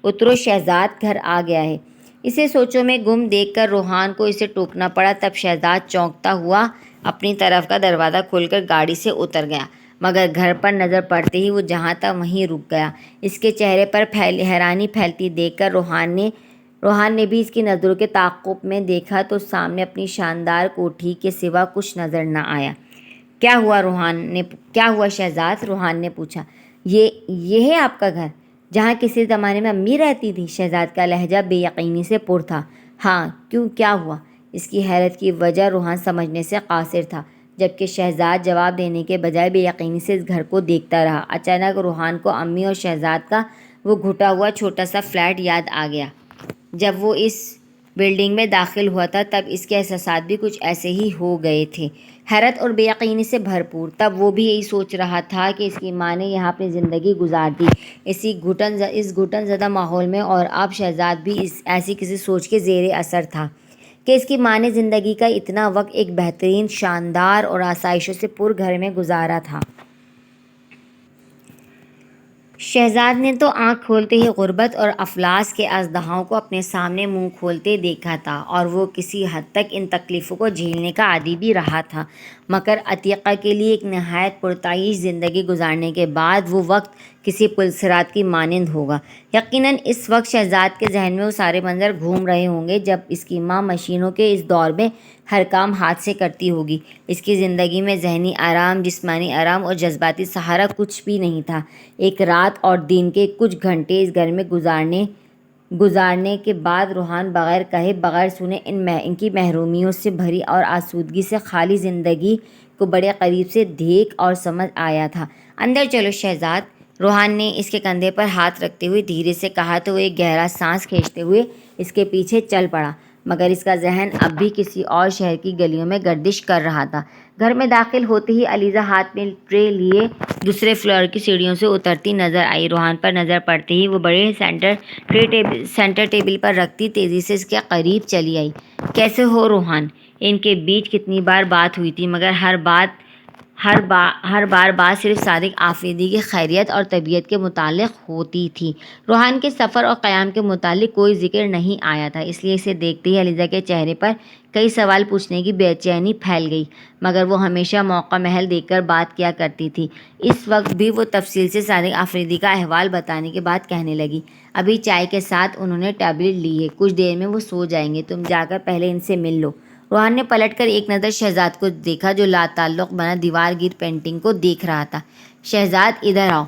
اترو، شہزاد گھر آ گیا ہے۔ اسے سوچوں میں گم دیکھ کر روحان کو اسے ٹوکنا پڑا، تب شہزاد چونکتا ہوا اپنی طرف کا دروازہ کھول کر گاڑی سے اتر گیا، مگر گھر پر نظر پڑتے ہی وہ جہاں تھا وہیں رک گیا۔ اس کے چہرے پر حیرانی پھیلتی دیکھ کر روحان نے بھی اس کی نظروں کے تعاقب میں دیکھا تو سامنے اپنی شاندار کوٹھی کے سوا کچھ نظر نہ آیا۔ کیا ہوا شہزاد؟ روحان نے پوچھا۔ یہ ہے آپ کا گھر، جہاں کسی زمانے میں امی رہتی تھی؟ شہزاد کا لہجہ بے یقینی سے پر تھا۔ ہاں، کیوں، کیا ہوا؟ اس کی حیرت کی وجہ روحان سمجھنے سے قاصر تھا، جبکہ شہزاد جواب دینے کے بجائے بے یقینی سے اس گھر کو دیکھتا رہا۔ اچانک روحان کو امی اور شہزاد کا وہ گھٹا ہوا چھوٹا سا فلیٹ یاد آ گیا۔ جب وہ اس بلڈنگ میں داخل ہوا تھا تب اس کے احساسات بھی کچھ ایسے ہی ہو گئے تھے، حیرت اور بے یقینی سے بھرپور۔ تب وہ بھی یہی سوچ رہا تھا کہ اس کی ماں نے یہاں اپنی زندگی گزار دی، اس گھٹن زدہ ماحول میں، اور اب شہزاد بھی ایسی کسی سوچ کے زیر اثر تھا کہ اس کی ماں نے زندگی کا اتنا وقت ایک بہترین، شاندار اور آسائشوں سے پر گھر میں گزارا تھا۔ شہزاد نے تو آنکھ کھولتے ہی غربت اور افلاس کے اژدہاؤں کو اپنے سامنے منہ کھولتے دیکھا تھا، اور وہ کسی حد تک ان تکلیفوں کو جھیلنے کا عادی بھی رہا تھا، مگر عتیقہ کے لیے ایک نہایت پرتعیش زندگی گزارنے کے بعد وہ وقت کسی پلصراط کی مانند ہوگا۔ یقیناً اس وقت شہزاد کے ذہن میں وہ سارے منظر گھوم رہے ہوں گے جب اس کی ماں مشینوں کے اس دور میں ہر کام ہاتھ سے کرتی ہوگی۔ اس کی زندگی میں ذہنی آرام، جسمانی آرام اور جذباتی سہارا کچھ بھی نہیں تھا۔ ایک رات اور دن کے کچھ گھنٹے اس گھر میں گزارنے کے بعد روحان بغیر کہے بغیر سنے ان کی محرومیوں سے بھری اور آسودگی سے خالی زندگی کو بڑے قریب سے دیکھ اور سمجھ آیا تھا۔ اندر چلو شہزاد، روحان نے اس کے کندھے پر ہاتھ رکھتے ہوئے دھیرے سے کہا تو وہ ایک گہرا سانس کھینچتے ہوئے اس کے پیچھے چل پڑا، مگر اس کا ذہن اب بھی کسی اور شہر کی گلیوں میں گردش کر رہا تھا۔ گھر میں داخل ہوتے ہی علیزہ ہاتھ میں ٹرے لیے دوسرے فلور کی سیڑھیوں سے اترتی نظر آئی۔ روحان پر نظر پڑتے ہی وہ بڑے سینٹر ٹیبل پر رکھتی تیزی سے اس کے قریب چلی آئی۔ کیسے ہو روحان؟ ان کے بیچ کتنی بار بات ہوئی تھی، مگر ہر بار بات صرف صادق آفریدی کی خیریت اور طبیعت کے متعلق ہوتی تھی۔ روحان کے سفر اور قیام کے متعلق کوئی ذکر نہیں آیا تھا، اس لیے اسے دیکھتے ہی علیزہ کے چہرے پر کئی سوال پوچھنے کی بے چینی پھیل گئی، مگر وہ ہمیشہ موقع محل دیکھ کر بات کیا کرتی تھی۔ اس وقت بھی وہ تفصیل سے صادق آفریدی کا احوال بتانے کے بعد کہنے لگی، ابھی چائے کے ساتھ انہوں نے ٹیبلٹ لی ہے، کچھ دیر میں وہ سو جائیں گے، تم جا کر پہلے ان سے مل لو۔ روحان نے پلٹ کر ایک نظر شہزاد کو دیکھا جو لاتعلق بنا دیوار گیر پینٹنگ کو دیکھ رہا تھا۔ شہزاد ادھر آؤ۔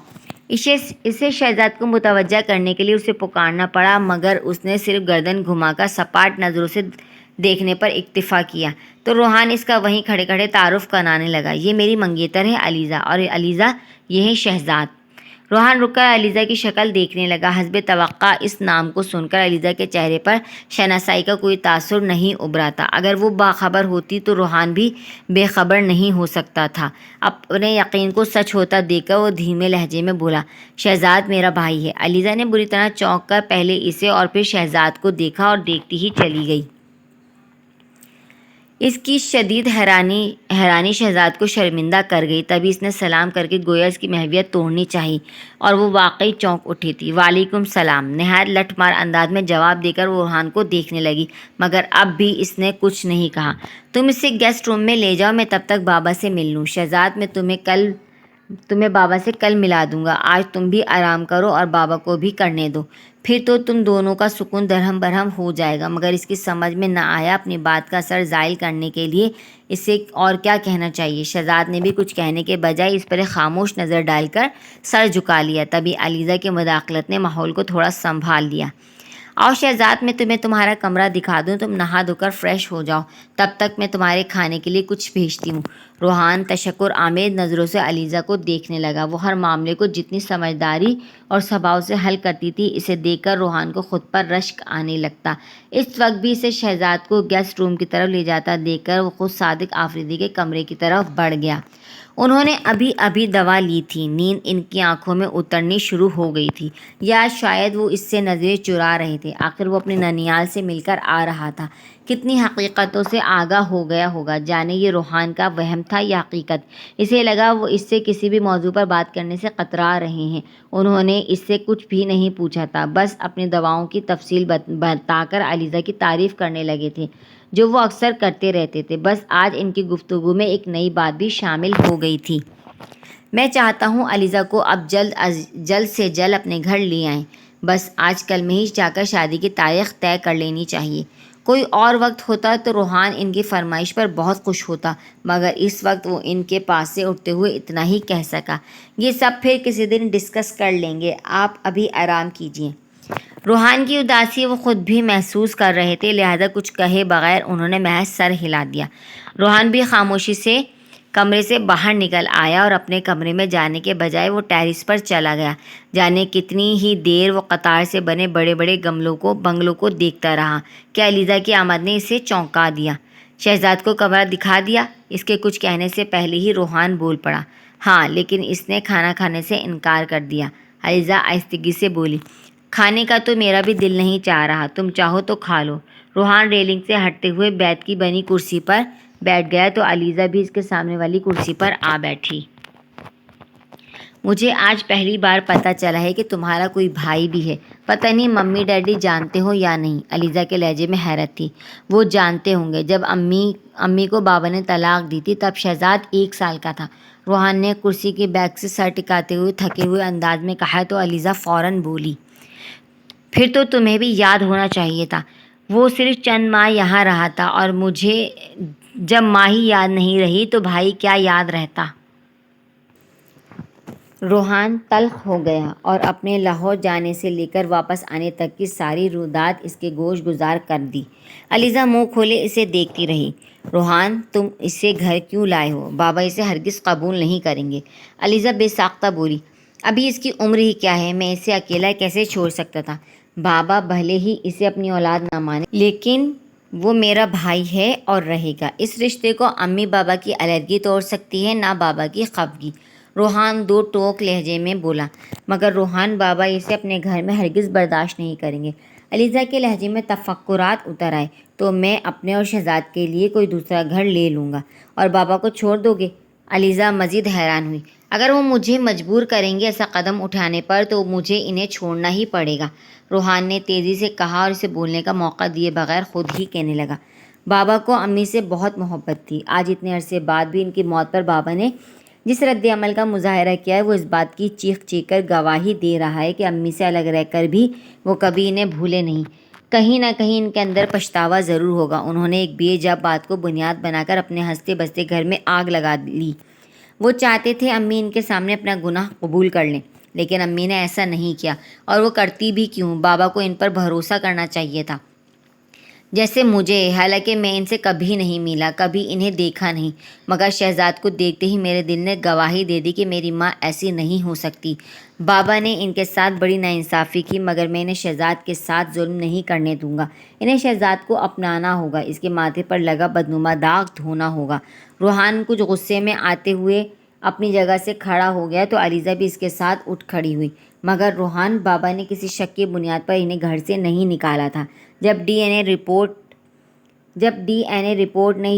اسے شہزاد کو متوجہ کرنے کے لیے اسے پکارنا پڑا، مگر اس نے صرف گردن گھما کر سپاٹ نظروں سے دیکھنے پر اکتفا کیا تو روحان اس کا وہیں کھڑے کھڑے تعارف کرانے لگا، یہ میری منگیتر ہے علیزہ، اور علیزہ یہ ہے شہزاد۔ روحان رک کر علیزہ کی شکل دیکھنے لگا۔ حسب توقع اس نام کو سن کر علیزہ کے چہرے پر شناسائی کا کوئی تاثر نہیں ابھرا تھا۔ اگر وہ باخبر ہوتی تو روحان بھی بے خبر نہیں ہو سکتا تھا۔ اپنے یقین کو سچ ہوتا دیکھ کر وہ دھیمے لہجے میں بولا، شہزاد میرا بھائی ہے۔ علیزہ نے بری طرح چونک کر پہلے اسے اور پھر شہزاد کو دیکھا اور دیکھتی ہی چلی گئی۔ اس کی شدید حیرانی شہزاد کو شرمندہ کر گئی۔ تبھی اس نے سلام کر کے گویا اس کی محویت توڑنی چاہی، اور وہ واقعی چونک اٹھی تھی۔ وعلیکم السلام، نہایت لٹھ مار انداز میں جواب دے کر وہ روحان کو دیکھنے لگی، مگر اب بھی اس نے کچھ نہیں کہا۔ تم اسے گیسٹ روم میں لے جاؤ، میں تب تک بابا سے مل لوں۔ شہزاد میں تمہیں بابا سے کل ملا دوں گا، آج تم بھی آرام کرو اور بابا کو بھی کرنے دو، پھر تو تم دونوں کا سکون درہم برہم ہو جائے گا۔ مگر اس کی سمجھ میں نہ آیا اپنی بات کا اثر زائل کرنے کے لیے اسے اور کیا کہنا چاہیے۔ شہزاد نے بھی کچھ کہنے کے بجائے اس پر ایک خاموش نظر ڈال کر سر جھکا لیا۔ تبھی علیزہ کی مداخلت نے ماحول کو تھوڑا سنبھال لیا۔ آؤ شہزاد، میں تمہیں تمہارا کمرہ دکھا دوں، تم نہا دھو کر فریش ہو جاؤ، تب تک میں تمہارے کھانے کے لیے کچھ بھیجتی ہوں۔ روحان تشکر آمیز نظروں سے علیزہ کو دیکھنے لگا۔ وہ ہر معاملے کو جتنی سمجھداری اور سباؤ سے حل کرتی تھی، اسے دیکھ کر روحان کو خود پر رشک آنے لگتا۔ اس وقت بھی اسے شہزاد کو گیسٹ روم کی طرف لے جاتا دیکھ کر وہ خود صادق آفریدی کے کمرے کی طرف بڑھ گیا۔ انہوں نے ابھی دوا لی تھی، نیند ان کی آنکھوں میں اترنی شروع ہو گئی تھی، یا شاید وہ اس سے نظریں چرا رہے تھے۔ آخر وہ اپنے ننیال سے مل کر آ رہا تھا، کتنی حقیقتوں سے آگاہ ہو گیا ہوگا، جانے یہ روحان کا وہم تھا یا حقیقت۔ اسے لگا وہ اس سے کسی بھی موضوع پر بات کرنے سے کترا رہے ہیں۔ انہوں نے اس سے کچھ بھی نہیں پوچھا تھا، بس اپنی دواؤں کی تفصیل بتا کر علیزہ کی تعریف کرنے لگے تھے، جو وہ اکثر کرتے رہتے تھے۔ بس آج ان کی گفتگو میں ایک نئی بات بھی شامل ہو گئی تھی۔ میں چاہتا ہوں علیزہ کو اب جلد سے جلد اپنے گھر لے آئیں، بس آج کل میں ہی جا کر شادی کی تاریخ طے کر لینی چاہیے۔ کوئی اور وقت ہوتا تو روحان ان کی فرمائش پر بہت خوش ہوتا، مگر اس وقت وہ ان کے پاس سے اٹھتے ہوئے اتنا ہی کہہ سکا، یہ سب پھر کسی دن ڈسکس کر لیں گے، آپ ابھی آرام کیجیے۔ روحان کی اداسی وہ خود بھی محسوس کر رہے تھے، لہذا کچھ کہے بغیر انہوں نے محض سر ہلا دیا۔ روحان بھی خاموشی سے کمرے سے باہر نکل آیا اور اپنے کمرے میں جانے کے بجائے وہ ٹیرس پر چلا گیا۔ جانے کتنی ہی دیر وہ قطار سے بنے بڑے بڑے بنگلوں کو دیکھتا رہا کہ علیزہ کی آمد نے اسے چونکا دیا۔ شہزاد کو کمرہ دکھا دیا؟ اس کے کچھ کہنے سے پہلے ہی روحان بول پڑا، ہاں، لیکن اس نے کھانا کھانے سے انکار کر دیا۔ علیزہ آہستگی سے بولی، کھانے کا تو میرا بھی دل نہیں چاہ رہا، تم چاہو تو کھا لو۔ روحان ریلنگ سے ہٹتے ہوئے بیت کی بنی کرسی پر بیٹھ گیا تو علیزہ بھی اس کے سامنے والی کرسی پر آ بیٹھی۔ مجھے آج پہلی بار پتہ چلا ہے کہ تمہارا کوئی بھائی بھی ہے۔ پتہ نہیں ممی ڈیڈی جانتے ہو یا نہیں۔ علیزہ کے لہجے میں حیرت تھی۔ وہ جانتے ہوں گے۔ جب امی کو بابا نے طلاق دی تھی تب شہزاد 1 سال کا تھا۔ روحان نے کرسی کے بیک سے سر ٹکاتے ہوئے تھکے ہوئے انداز میں کہا تو علیزہ فوراً بولی، پھر تو تمہیں بھی یاد ہونا چاہیے تھا۔ وہ صرف چند ماہ یہاں رہا تھا اور مجھے جب ماں ہی یاد نہیں رہی تو بھائی کیا یاد رہتا۔ روحان تلخ ہو گیا اور اپنے لاہور جانے سے لے کر واپس آنے تک کی ساری رویداد اس کے گوش گزار کر دی۔ علیزہ منہ کھولے اسے دیکھتی رہی۔ روحان تم اسے گھر کیوں لائے ہو؟ بابا اسے ہرگز قبول نہیں کریں گے۔ علیزہ بے ساختہ بولی، ابھی اس کی عمر ہی کیا ہے، میں اسے اکیلا کیسے چھوڑ سکتا تھا؟ بابا بھلے ہی اسے اپنی اولاد نہ مانے لیکن وہ میرا بھائی ہے اور رہے گا۔ اس رشتے کو امی بابا کی علیحدگی توڑ سکتی ہے، نہ بابا کی خفگی۔ روحان 2 ٹوک لہجے میں بولا، مگر روحان بابا اسے اپنے گھر میں ہرگز برداشت نہیں کریں گے۔ علیزہ کے لہجے میں تفکرات اتر آئے، تو میں اپنے اور شہزاد کے لیے کوئی دوسرا گھر لے لوں گا اور بابا کو چھوڑ دو گے؟ علیزہ مزید حیران ہوئی، اگر وہ مجھے مجبور کریں گے ایسا قدم اٹھانے پر تو مجھے انہیں چھوڑنا ہی پڑے گا۔ روحان نے تیزی سے کہا اور اسے بولنے کا موقع دیے بغیر خود ہی کہنے لگا، بابا کو امی سے بہت محبت تھی۔ آج اتنے عرصے بعد بھی ان کی موت پر بابا نے جس رد عمل کا مظاہرہ کیا ہے وہ اس بات کی چیخ چیخ کر گواہی دے رہا ہے کہ امی سے الگ رہ کر بھی وہ کبھی انہیں بھولے نہیں۔ کہیں نہ کہیں ان کے اندر پچھتاوا ضرور ہوگا۔ انہوں نے ایک بے جا بات کو بنیاد بنا کر اپنے ہنستے بستے گھر میں آگ لگا لی۔ وہ چاہتے تھے امی ان کے سامنے اپنا گناہ قبول کر لیں، لیکن امی نے ایسا نہیں کیا، اور وہ کرتی بھی کیوں؟ بابا کو ان پر بھروسہ کرنا چاہیے تھا جیسے مجھے، حالانکہ میں ان سے کبھی نہیں ملا، کبھی انہیں دیکھا نہیں، مگر شہزاد کو دیکھتے ہی میرے دل نے گواہی دے دی کہ میری ماں ایسی نہیں ہو سکتی۔ بابا نے ان کے ساتھ بڑی ناانصافی کی، مگر میں انہیں شہزاد کے ساتھ ظلم نہیں کرنے دوں گا۔ انہیں شہزاد کو اپنانا ہوگا، اس کے ماتھے پر لگا بدنما داغ دھونا ہوگا۔ روحان کچھ غصے میں آتے ہوئے اپنی جگہ سے کھڑا ہو گیا تو علیزہ بھی اس کے ساتھ اٹھ کھڑی ہوئی، مگر روحان بابا نے کسی شک کی بنیاد پر انہیں گھر سے نہیں نکالا تھا۔ جب ڈی این اے رپورٹ نے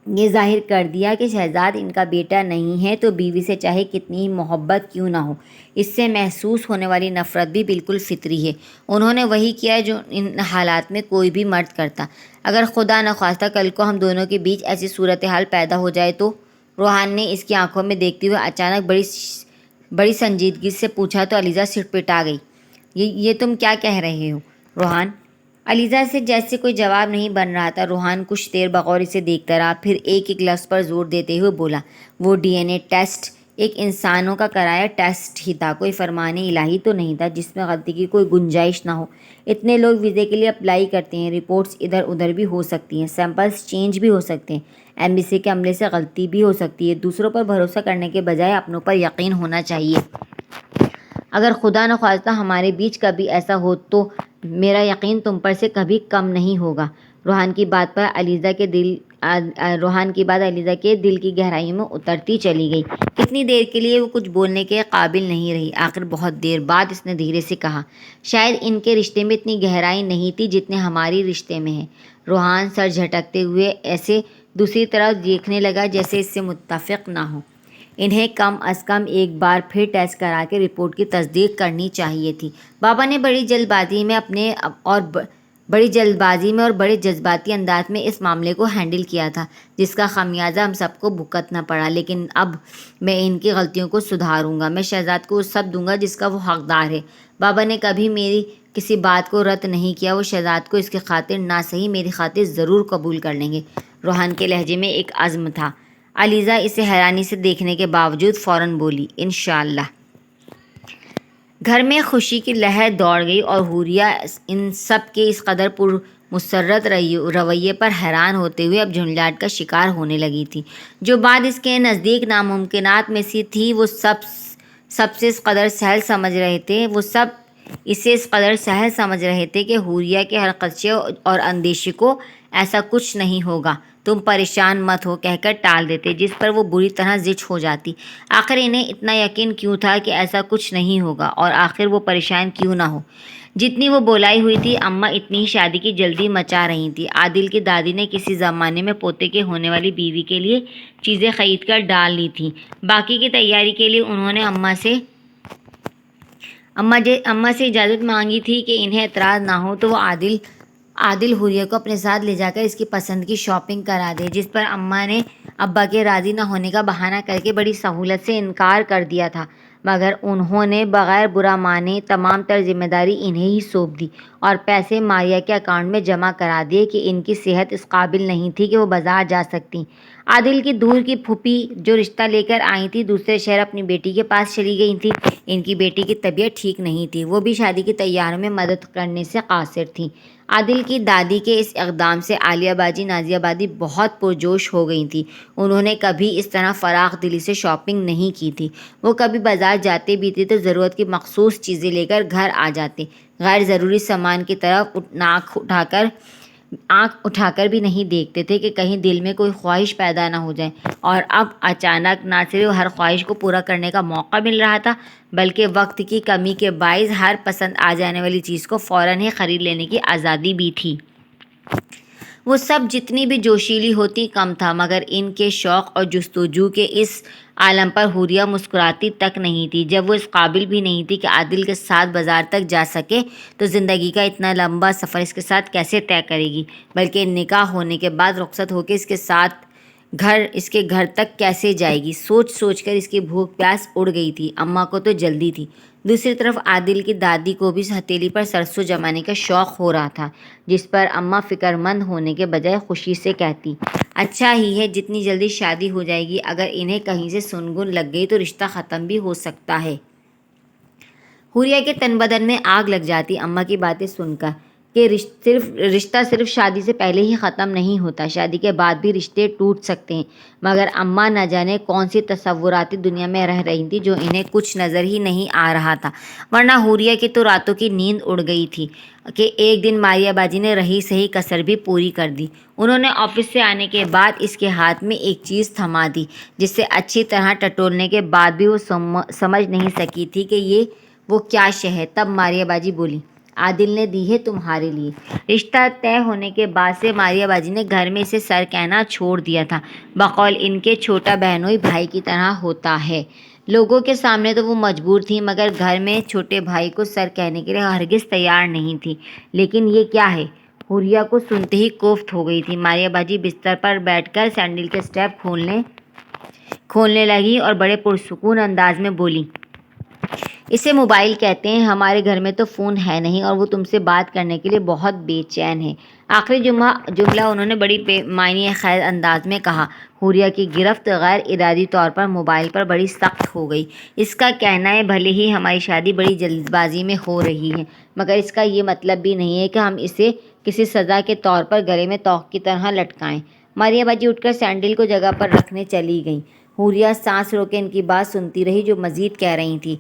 یہ ظاہر کر دیا کہ شہزاد ان کا بیٹا نہیں ہے تو بیوی سے چاہے کتنی ہی محبت کیوں نہ ہو، اس سے محسوس ہونے والی نفرت بھی بالکل فطری ہے۔ انہوں نے وہی کیا جو ان حالات میں کوئی بھی مرد کرتا۔ اگر خدا نخواستہ کل کو ہم دونوں کے بیچ ایسی صورتحال پیدا ہو جائے تو؟ روحان نے اس کی آنکھوں میں دیکھتے ہوئے اچانک بڑی سنجیدگی سے پوچھا تو علیزہ سٹپٹا گئی۔ یہ تم کیا کہہ رہے ہو روحان؟ علیزہ سے جیسے کوئی جواب نہیں بن رہا تھا۔ روحان کچھ دیر بغور اسے دیکھتا رہا، پھر ایک ایک لفظ پر زور دیتے ہوئے بولا، وہ ڈی این اے ٹیسٹ ایک انسانوں کا کرایا ٹیسٹ ہی تھا، کوئی فرمان الہی تو نہیں تھا جس میں غلطی کی کوئی گنجائش نہ ہو۔ اتنے لوگ ویزے کے لیے اپلائی کرتے ہیں، رپورٹس ادھر ادھر بھی ہو سکتی ہیں، سیمپلز چینج بھی ہو سکتے ہیں، ایمبیسی کے عملے سے غلطی بھی ہو سکتی ہے۔ دوسروں پر بھروسہ کرنے کے بجائے اپنوں پر یقین ہونا چاہیے۔ اگر خدا نخواستہ ہمارے بیچ کبھی ایسا ہو تو میرا یقین تم پر سے کبھی کم نہیں ہوگا۔ روحان کی بات علیزہ کے دل کی گہرائیوں میں اترتی چلی گئی۔ کتنی دیر کے لیے وہ کچھ بولنے کے قابل نہیں رہی۔ آخر بہت دیر بعد اس نے دھیرے سے کہا، شاید ان کے رشتے میں اتنی گہرائی نہیں تھی جتنے ہماری رشتے میں ہے۔ روحان سر جھٹکتے ہوئے ایسے دوسری طرف دیکھنے لگا جیسے اس سے متفق نہ ہو۔ انہیں کم از کم ایک بار پھر ٹیسٹ کرا کے رپورٹ کی تصدیق کرنی چاہیے تھی۔ بابا نے بڑی جلد بازی میں اور بڑے جذباتی انداز میں اس معاملے کو ہینڈل کیا تھا، جس کا خمیازہ ہم سب کو بھگتنا پڑا، لیکن اب میں ان کی غلطیوں کو سدھاروں گا۔ میں شہزاد کو وہ سب دوں گا جس کا وہ حقدار ہے۔ بابا نے کبھی میری کسی بات کو رد نہیں کیا، وہ شہزاد کو اس کی خاطر نہ صحیح میری خاطر ضرور قبول کر لیں گے۔ روحان کے لہجے میں ایک عزم تھا۔ علیزہ اسے حیرانی سے دیکھنے کے باوجود فوراً بولی، انشاءاللہ۔ گھر میں خوشی کی لہر دوڑ گئی اور حوریہ ان سب کے اس قدر پرمسرت رویے پر حیران ہوتے ہوئے اب جھنجھلاہٹ کا شکار ہونے لگی تھی۔ جو بات اس کے نزدیک ناممکنات میں سے تھی وہ سب سے اس قدر سہل سمجھ رہے تھے کہ حوریہ کے ہر خدشے اور اندیشے کو ایسا کچھ نہیں ہوگا، تم پریشان مت ہو کہہ کر ٹال دیتے، جس پر وہ بری طرح زچ ہو جاتی۔ آخر انہیں اتنا یقین کیوں تھا کہ ایسا کچھ نہیں ہوگا، اور آخر وہ پریشان کیوں نہ ہو؟ جتنی وہ بولائی ہوئی تھی اماں اتنی ہی شادی کی جلدی مچا رہی تھی۔ عادل کی دادی نے کسی زمانے میں پوتے کے ہونے والی بیوی کے لیے چیزیں خرید کر ڈال لی تھیں۔ باقی کی تیاری کے لیے انہوں نے اماں سے اجازت مانگی تھی کہ انہیں اعتراض نہ ہو تو وہ عادل حوریہ کو اپنے ساتھ لے جا کر اس کی پسند کی شاپنگ کرا دے، جس پر اماں نے ابا کے راضی نہ ہونے کا بہانہ کر کے بڑی سہولت سے انکار کر دیا تھا، مگر انہوں نے بغیر برا مانے تمام تر ذمہ داری انہیں ہی سونپ دی اور پیسے ماریہ کے اکاؤنٹ میں جمع کرا دیے کہ ان کی صحت اس قابل نہیں تھی کہ وہ بازار جا سکتیں۔ عادل کی دور کی پھوپھی جو رشتہ لے کر آئی تھی دوسرے شہر اپنی بیٹی کے پاس چلی گئی تھی۔ ان کی بیٹی کی طبیعت ٹھیک نہیں تھی، وہ بھی شادی کی تیاریوں میں مدد کرنے سے قاصر تھیں۔ عادل کی دادی کے اس اقدام سے عالیہ باجی نازیہ باجی بہت پرجوش ہو گئی تھیں۔ انہوں نے کبھی اس طرح فراخ دلی سے شاپنگ نہیں کی تھی۔ وہ کبھی بازار جاتے بھی تھے تو ضرورت کی مخصوص چیزیں لے کر گھر آ جاتے، غیر ضروری سامان کی طرف آنکھ اٹھا کر بھی نہیں دیکھتے تھے کہ کہیں دل میں کوئی خواہش پیدا نہ ہو جائے۔ اور اب اچانک نہ صرف ہر خواہش کو پورا کرنے کا موقع مل رہا تھا بلکہ وقت کی کمی کے باعث ہر پسند آ جانے والی چیز کو فوراً ہی خرید لینے کی آزادی بھی تھی۔ وہ سب جتنی بھی جوشیلی ہوتی کم تھا، مگر ان کے شوق اور جستجو کے اس عالم پر حوریہ مسکراتی تک نہیں تھی۔ جب وہ اس قابل بھی نہیں تھی کہ عادل کے ساتھ بازار تک جا سکے تو زندگی کا اتنا لمبا سفر اس کے ساتھ کیسے طے کرے گی، بلکہ نکاح ہونے کے بعد رخصت ہو کے اس کے گھر تک کیسے جائے گی۔ سوچ کر اس کی بھوک پیاس اڑ گئی تھی۔ اماں کو تو جلدی تھی، دوسری طرف عادل کی دادی کو بھی ہتھیلی پر سرسوں جمانے کا شوق ہو رہا تھا، جس پر اماں فکر مند ہونے کے بجائے خوشی سے کہتی، اچھا ہی ہے جتنی جلدی شادی ہو جائے گی، اگر انہیں کہیں سے سنگن لگ گئی تو رشتہ ختم بھی ہو سکتا ہے۔ حوریہ کے تن بدن میں آگ لگ جاتی اماں کی باتیں سن کر کہ رشتہ صرف شادی سے پہلے ہی ختم نہیں ہوتا، شادی کے بعد بھی رشتے ٹوٹ سکتے ہیں۔ مگر اماں نہ جانے کون سی تصوراتی دنیا میں رہ رہی تھی جو انہیں کچھ نظر ہی نہیں آ رہا تھا، ورنہ حوریہ کی تو راتوں کی نیند اڑ گئی تھی کہ ایک دن ماریہ باجی نے رہی سہی کسر بھی پوری کر دی۔ انہوں نے آفس سے آنے کے بعد اس کے ہاتھ میں ایک چیز تھما دی جسے اچھی طرح ٹٹولنے کے بعد بھی وہ سمجھ نہیں سکی تھی کہ وہ کیا شے ہے۔ تب ماریہ باجی بولی، عادل نے دی ہے تمہارے لیے۔ رشتہ طے ہونے کے بعد سے ماریہ باجی نے گھر میں اسے سر کہنا چھوڑ دیا تھا، بقول ان کے چھوٹا بہنوئی بھائی کی طرح ہوتا ہے۔ لوگوں کے سامنے تو وہ مجبور تھی مگر گھر میں چھوٹے بھائی کو سر کہنے کے لیے ہرگز تیار نہیں تھی۔ لیکن یہ کیا ہے؟ حوریہ کو سنتے ہی کوفت ہو گئی تھی۔ ماریہ باجی بستر پر بیٹھ کر سینڈل کے اسٹیپ کھولنے لگی اور بڑے پرسکون انداز میں بولی، اسے موبائل کہتے ہیں، ہمارے گھر میں تو فون ہے نہیں اور وہ تم سے بات کرنے کے لیے بہت بے چین ہے۔ آخری جملہ انہوں نے بڑی معنی خیز انداز میں کہا۔ حوریہ کی گرفت غیر ارادی طور پر موبائل پر بڑی سخت ہو گئی۔ اس کا کہنا ہے بھلے ہی ہماری شادی بڑی جلد بازی میں ہو رہی ہے مگر اس کا یہ مطلب بھی نہیں ہے کہ ہم اسے کسی سزا کے طور پر گلے میں توق کی طرح لٹکائیں۔ ماریہ باجی اٹھ کر سینڈل کو جگہ پر رکھنے چلی گئیں۔ حوریہ سانس روکے ان کی بات سنتی رہی جو مزید کہہ رہی تھی،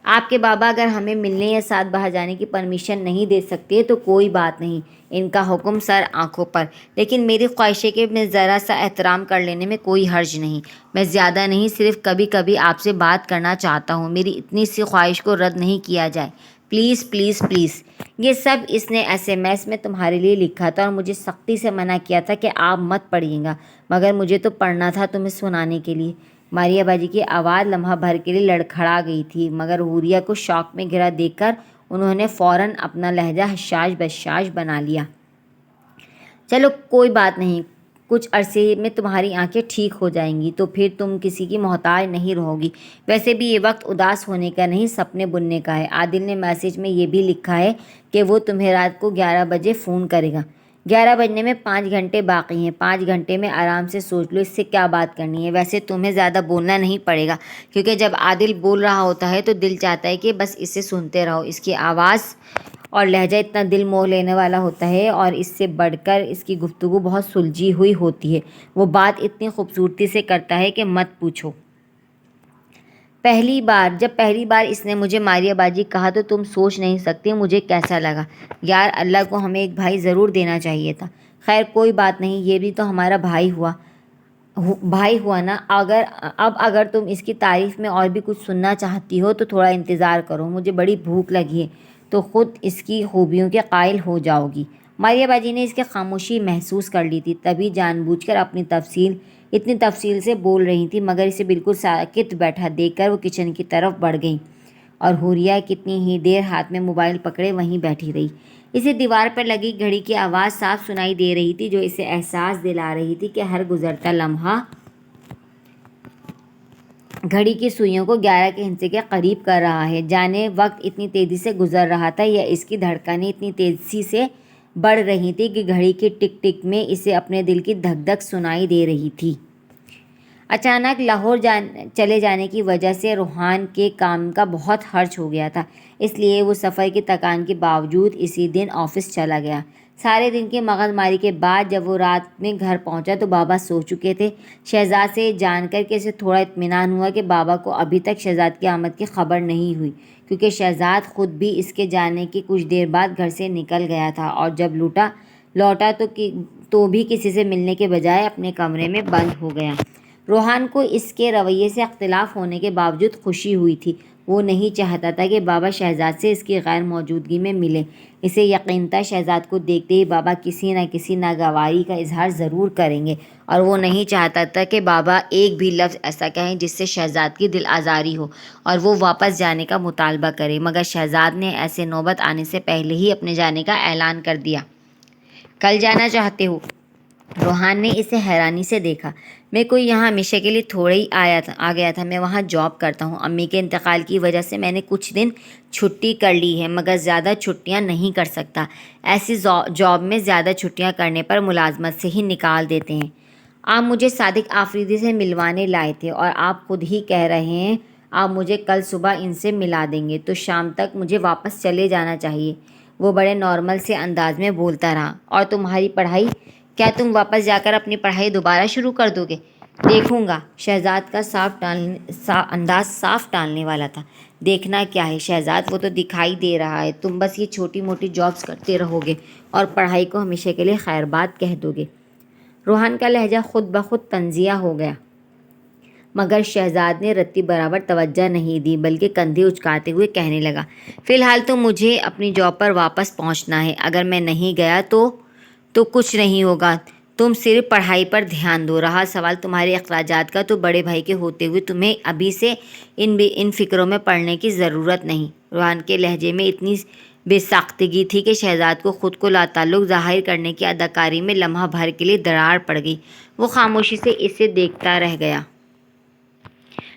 آپ کے بابا اگر ہمیں ملنے یا ساتھ باہر جانے کی پرمیشن نہیں دے سکتے تو کوئی بات نہیں، ان کا حکم سر آنکھوں پر، لیکن میری خواہش ہے کہ میں ذرا سا احترام کر لینے میں کوئی حرج نہیں، میں زیادہ نہیں صرف کبھی کبھی آپ سے بات کرنا چاہتا ہوں، میری اتنی سی خواہش کو رد نہیں کیا جائے، پلیز پلیز پلیز۔ یہ سب اس نے SMS میں تمہارے لیے لکھا تھا اور مجھے سختی سے منع کیا تھا کہ آپ مت پڑھیے گا، مگر مجھے تو پڑھنا تھا تمہیں سنانے کے لیے۔ ماریہ باجی کی آواز لمحہ بھر کے لیے لڑکھڑا گئی تھی مگر حوریہ کو شوق میں گھرا دیکھ کر انہوں نے فوراً اپنا لہجہ حشاش بشاش بنا لیا۔ چلو کوئی بات نہیں، کچھ عرصے میں تمہاری آنکھیں ٹھیک ہو جائیں گی تو پھر تم کسی کی محتاج نہیں رہو گی، ویسے بھی یہ وقت اداس ہونے کا نہیں سپنے بننے کا ہے۔ عادل نے میسج میں یہ بھی لکھا ہے کہ وہ تمہیں رات کو 11 بجے فون کرے گا۔ 11 بجنے میں 5 گھنٹے باقی ہیں، 5 گھنٹے میں آرام سے سوچ لو اس سے کیا بات کرنی ہے۔ ویسے تمہیں زیادہ بولنا نہیں پڑے گا کیونکہ جب عادل بول رہا ہوتا ہے تو دل چاہتا ہے کہ بس اسے سنتے رہو، اس کی آواز اور لہجہ اتنا دل موہ لینے والا ہوتا ہے اور اس سے بڑھ کر اس کی گفتگو بہت سلجھی ہوئی ہوتی ہے، وہ بات اتنی خوبصورتی سے کرتا ہے کہ مت پوچھو۔ جب پہلی بار اس نے مجھے ماریہ باجی کہا تو تم سوچ نہیں سکتے مجھے کیسا لگا۔ یار اللہ کو ہمیں ایک بھائی ضرور دینا چاہیے تھا۔ خیر کوئی بات نہیں، یہ بھی تو ہمارا بھائی ہوا نا۔ اگر تم اس کی تعریف میں اور بھی کچھ سننا چاہتی ہو تو تھوڑا انتظار کرو، مجھے بڑی بھوک لگی ہے، تو خود اس کی خوبیوں کے قائل ہو جاؤ گی۔ ماریا باجی نے اس کی خاموشی محسوس کر لی تھی، تبھی جان بوجھ کر اتنی تفصیل سے بول رہی تھی، مگر اسے بالکل ساکت بیٹھا دیکھ کر وہ کچن کی طرف بڑھ گئیں اور حوریہ کتنی ہی دیر ہاتھ میں موبائل پکڑے وہیں بیٹھی رہی۔ اسے دیوار پر لگی گھڑی کی آواز صاف سنائی دے رہی تھی، جو اسے احساس دلا رہی تھی کہ ہر گزرتا لمحہ گھڑی کی سوئیوں کو 11 کے ہندسے کے قریب کر رہا ہے۔ جانے وقت اتنی تیزی سے گزر رہا تھا یا اس کی دھڑکنیں اتنی تیزی سے بڑھ رہی تھی کہ گھڑی کی ٹک ٹک میں اسے اپنے دل کی دھک دھک سنائی دے رہی تھی۔ اچانک لاہور چلے جانے کی وجہ سے روحان کے کام کا بہت خرچ ہو گیا تھا، اس لیے وہ سفر کی تھکان کے باوجود اسی دن آفس چلا گیا۔ سارے دن کی مغز ماری کے بعد جب وہ رات میں گھر پہنچا تو بابا سو چکے تھے۔ شہزاد سے جان کر کے اسے تھوڑا اطمینان ہوا کہ بابا کو ابھی تک شہزاد کی آمد کی خبر نہیں ہوئی، کیونکہ شہزاد خود بھی اس کے جانے کی کچھ دیر بعد گھر سے نکل گیا تھا اور جب لوٹا تو بھی کسی سے ملنے کے بجائے اپنے کمرے میں بند ہو گیا۔ روحان کو اس کے رویے سے اختلاف ہونے کے باوجود خوشی ہوئی تھی۔ وہ نہیں چاہتا تھا کہ بابا شہزاد سے اس کی غیر موجودگی میں ملے۔ اسے یقین تھا شہزاد کو دیکھتے ہی بابا کسی نہ کسی ناگواری کا اظہار ضرور کریں گے، اور وہ نہیں چاہتا تھا کہ بابا ایک بھی لفظ ایسا کہیں جس سے شہزاد کی دل آزاری ہو اور وہ واپس جانے کا مطالبہ کرے، مگر شہزاد نے ایسے نوبت آنے سے پہلے ہی اپنے جانے کا اعلان کر دیا۔ کل جانا چاہتے ہو؟ روحان نے اسے حیرانی سے دیکھا۔ میں کوئی یہاں ہمیشہ کے لیے تھوڑے ہی آ گیا تھا، میں وہاں جاب کرتا ہوں۔ امی کے انتقال کی وجہ سے میں نے کچھ دن چھٹی کر لی ہے، مگر زیادہ چھٹیاں نہیں کر سکتا۔ ایسی جاب میں زیادہ چھٹیاں کرنے پر ملازمت سے ہی نکال دیتے ہیں۔ آپ مجھے صادق آفریدی سے ملوانے لائے تھے اور آپ خود ہی کہہ رہے ہیں آپ مجھے کل صبح ان سے ملا دیں گے، تو شام تک مجھے واپس چلے جانا چاہیے۔ وہ بڑے نارمل سے انداز میں بولتا رہا۔ اور تمہاری پڑھائی؟ کیا تم واپس جا کر اپنی پڑھائی دوبارہ شروع کر دو گے؟ دیکھوں گا۔ شہزاد کا انداز صاف ٹالنے والا تھا۔ دیکھنا کیا ہے شہزاد، وہ تو دکھائی دے رہا ہے تم بس یہ چھوٹی موٹی جابز کرتے رہو گے اور پڑھائی کو ہمیشہ کے لیے خیر بات کہہ دو گے۔ روحان کا لہجہ خود بخود طنزیہ ہو گیا، مگر شہزاد نے رتی برابر توجہ نہیں دی، بلکہ کندھے اچکاتے ہوئے کہنے لگا، فی الحال تو مجھے اپنی جاب پر واپس پہنچنا ہے۔ اگر میں نہیں گیا تو کچھ نہیں ہوگا۔ تم صرف پڑھائی پر دھیان دو۔ رہا سوال تمہارے اخراجات کا، تو بڑے بھائی کے ہوتے ہوئے تمہیں ابھی سے ان فکروں میں پڑنے کی ضرورت نہیں۔ روحان کے لہجے میں اتنی بے ساختگی تھی کہ شہزاد کو خود کو لاتعلق ظاہر کرنے کی اداکاری میں لمحہ بھر کے لیے دراڑ پڑ گئی۔ وہ خاموشی سے اسے دیکھتا رہ گیا۔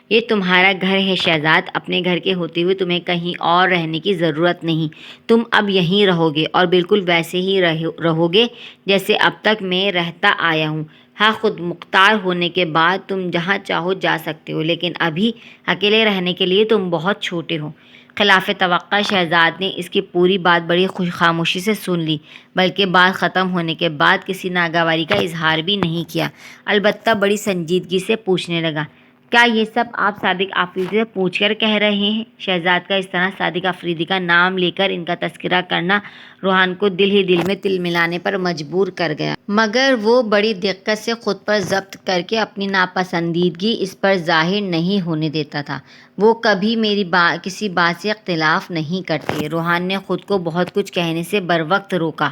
یہ تمہارا گھر ہے شہزاد، اپنے گھر کے ہوتے ہوئے تمہیں کہیں اور رہنے کی ضرورت نہیں۔ تم اب یہیں رہو گے اور بالکل ویسے ہی رہو گے جیسے اب تک میں رہتا آیا ہوں۔ ہاں، خود مختار ہونے کے بعد تم جہاں چاہو جا سکتے ہو، لیکن ابھی اکیلے رہنے کے لیے تم بہت چھوٹے ہو۔ خلاف توقع شہزاد نے اس کی پوری بات بڑی خاموشی سے سن لی، بلکہ بات ختم ہونے کے بعد کسی ناگواری کا اظہار بھی نہیں کیا، البتہ بڑی سنجیدگی سے پوچھنے لگا، کیا یہ سب آپ صادق آفریدی سے پوچھ کر کہہ رہے ہیں؟ شہزاد کا اس طرح صادق آفریدی کا نام لے کر ان کا تذکرہ کرنا روحان کو دل ہی دل میں تل ملانے پر مجبور کر گیا، مگر وہ بڑی دقت سے خود پر ضبط کر کے اپنی ناپسندیدگی اس پر ظاہر نہیں ہونے دیتا تھا۔ وہ کبھی میری کسی بات سے اختلاف نہیں کرتے۔ روحان نے خود کو بہت کچھ کہنے سے بروقت روکا،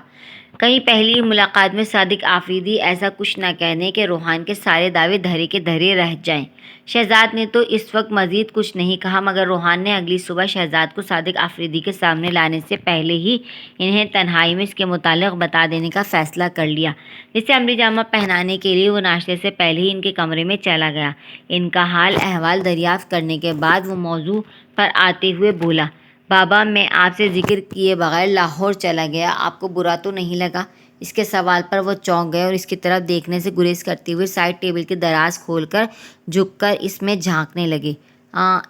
کہیں پہلی ملاقات میں صادق آفریدی ایسا کچھ نہ کہہ دیں کہ روحان کے سارے دعوے دھرے کے دھرے رہ جائیں۔ شہزاد نے تو اس وقت مزید کچھ نہیں کہا، مگر روحان نے اگلی صبح شہزاد کو صادق آفریدی کے سامنے لانے سے پہلے ہی انہیں تنہائی میں اس کے متعلق بتا دینے کا فیصلہ کر لیا۔ جسے عملی جامہ پہنانے کے لیے وہ ناشتے سے پہلے ہی ان کے کمرے میں چلا گیا۔ ان کا حال احوال دریافت کرنے کے بعد وہ موضوع پر آتے ہوئے بولا، بابا میں آپ سے ذکر کیے بغیر لاہور چلا گیا، آپ کو برا تو نہیں لگا؟ اس کے سوال پر وہ چونک گئے اور اس کی طرف دیکھنے سے گریز کرتے ہوئے سائڈ ٹیبل کی دراز کھول کر جھک کر اس میں جھانکنے لگے۔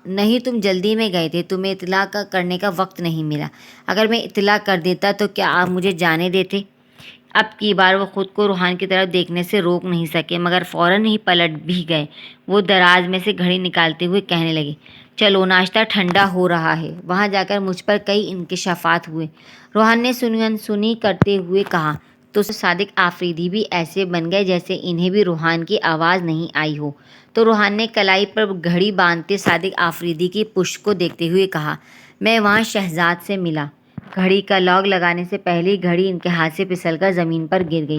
نہیں، تم جلدی میں گئے تھے، تمہیں اطلاع کرنے کا وقت نہیں ملا۔ اگر میں اطلاع کر دیتا تو کیا آپ مجھے جانے دیتے؟ اب کی بار وہ خود کو روحان کی طرف دیکھنے سے روک نہیں سکے، مگر فوراً ہی پلٹ بھی گئے۔ وہ دراز میں سے گھڑی نکالتے ہوئے کہنے لگے، چلو ناشتہ ٹھنڈا ہو رہا ہے۔ وہاں جا کر مجھ پر کئی انکشافات ہوئے۔ روحان نے سنی انسنی کرتے ہوئے کہا، تو صادق آفریدی بھی ایسے بن گئے جیسے انہیں بھی روحان کی آواز نہیں آئی ہو؟ تو روحان نے کلائی پر گھڑی باندھتے صادق آفریدی کی پشت کو دیکھتے ہوئے کہا، میں وہاں شہزاد سے ملا۔ گھڑی کا لاک لگانے سے پہلے ہی گھڑی ان کے ہاتھ سے پھسل کر زمین پر گر گئی۔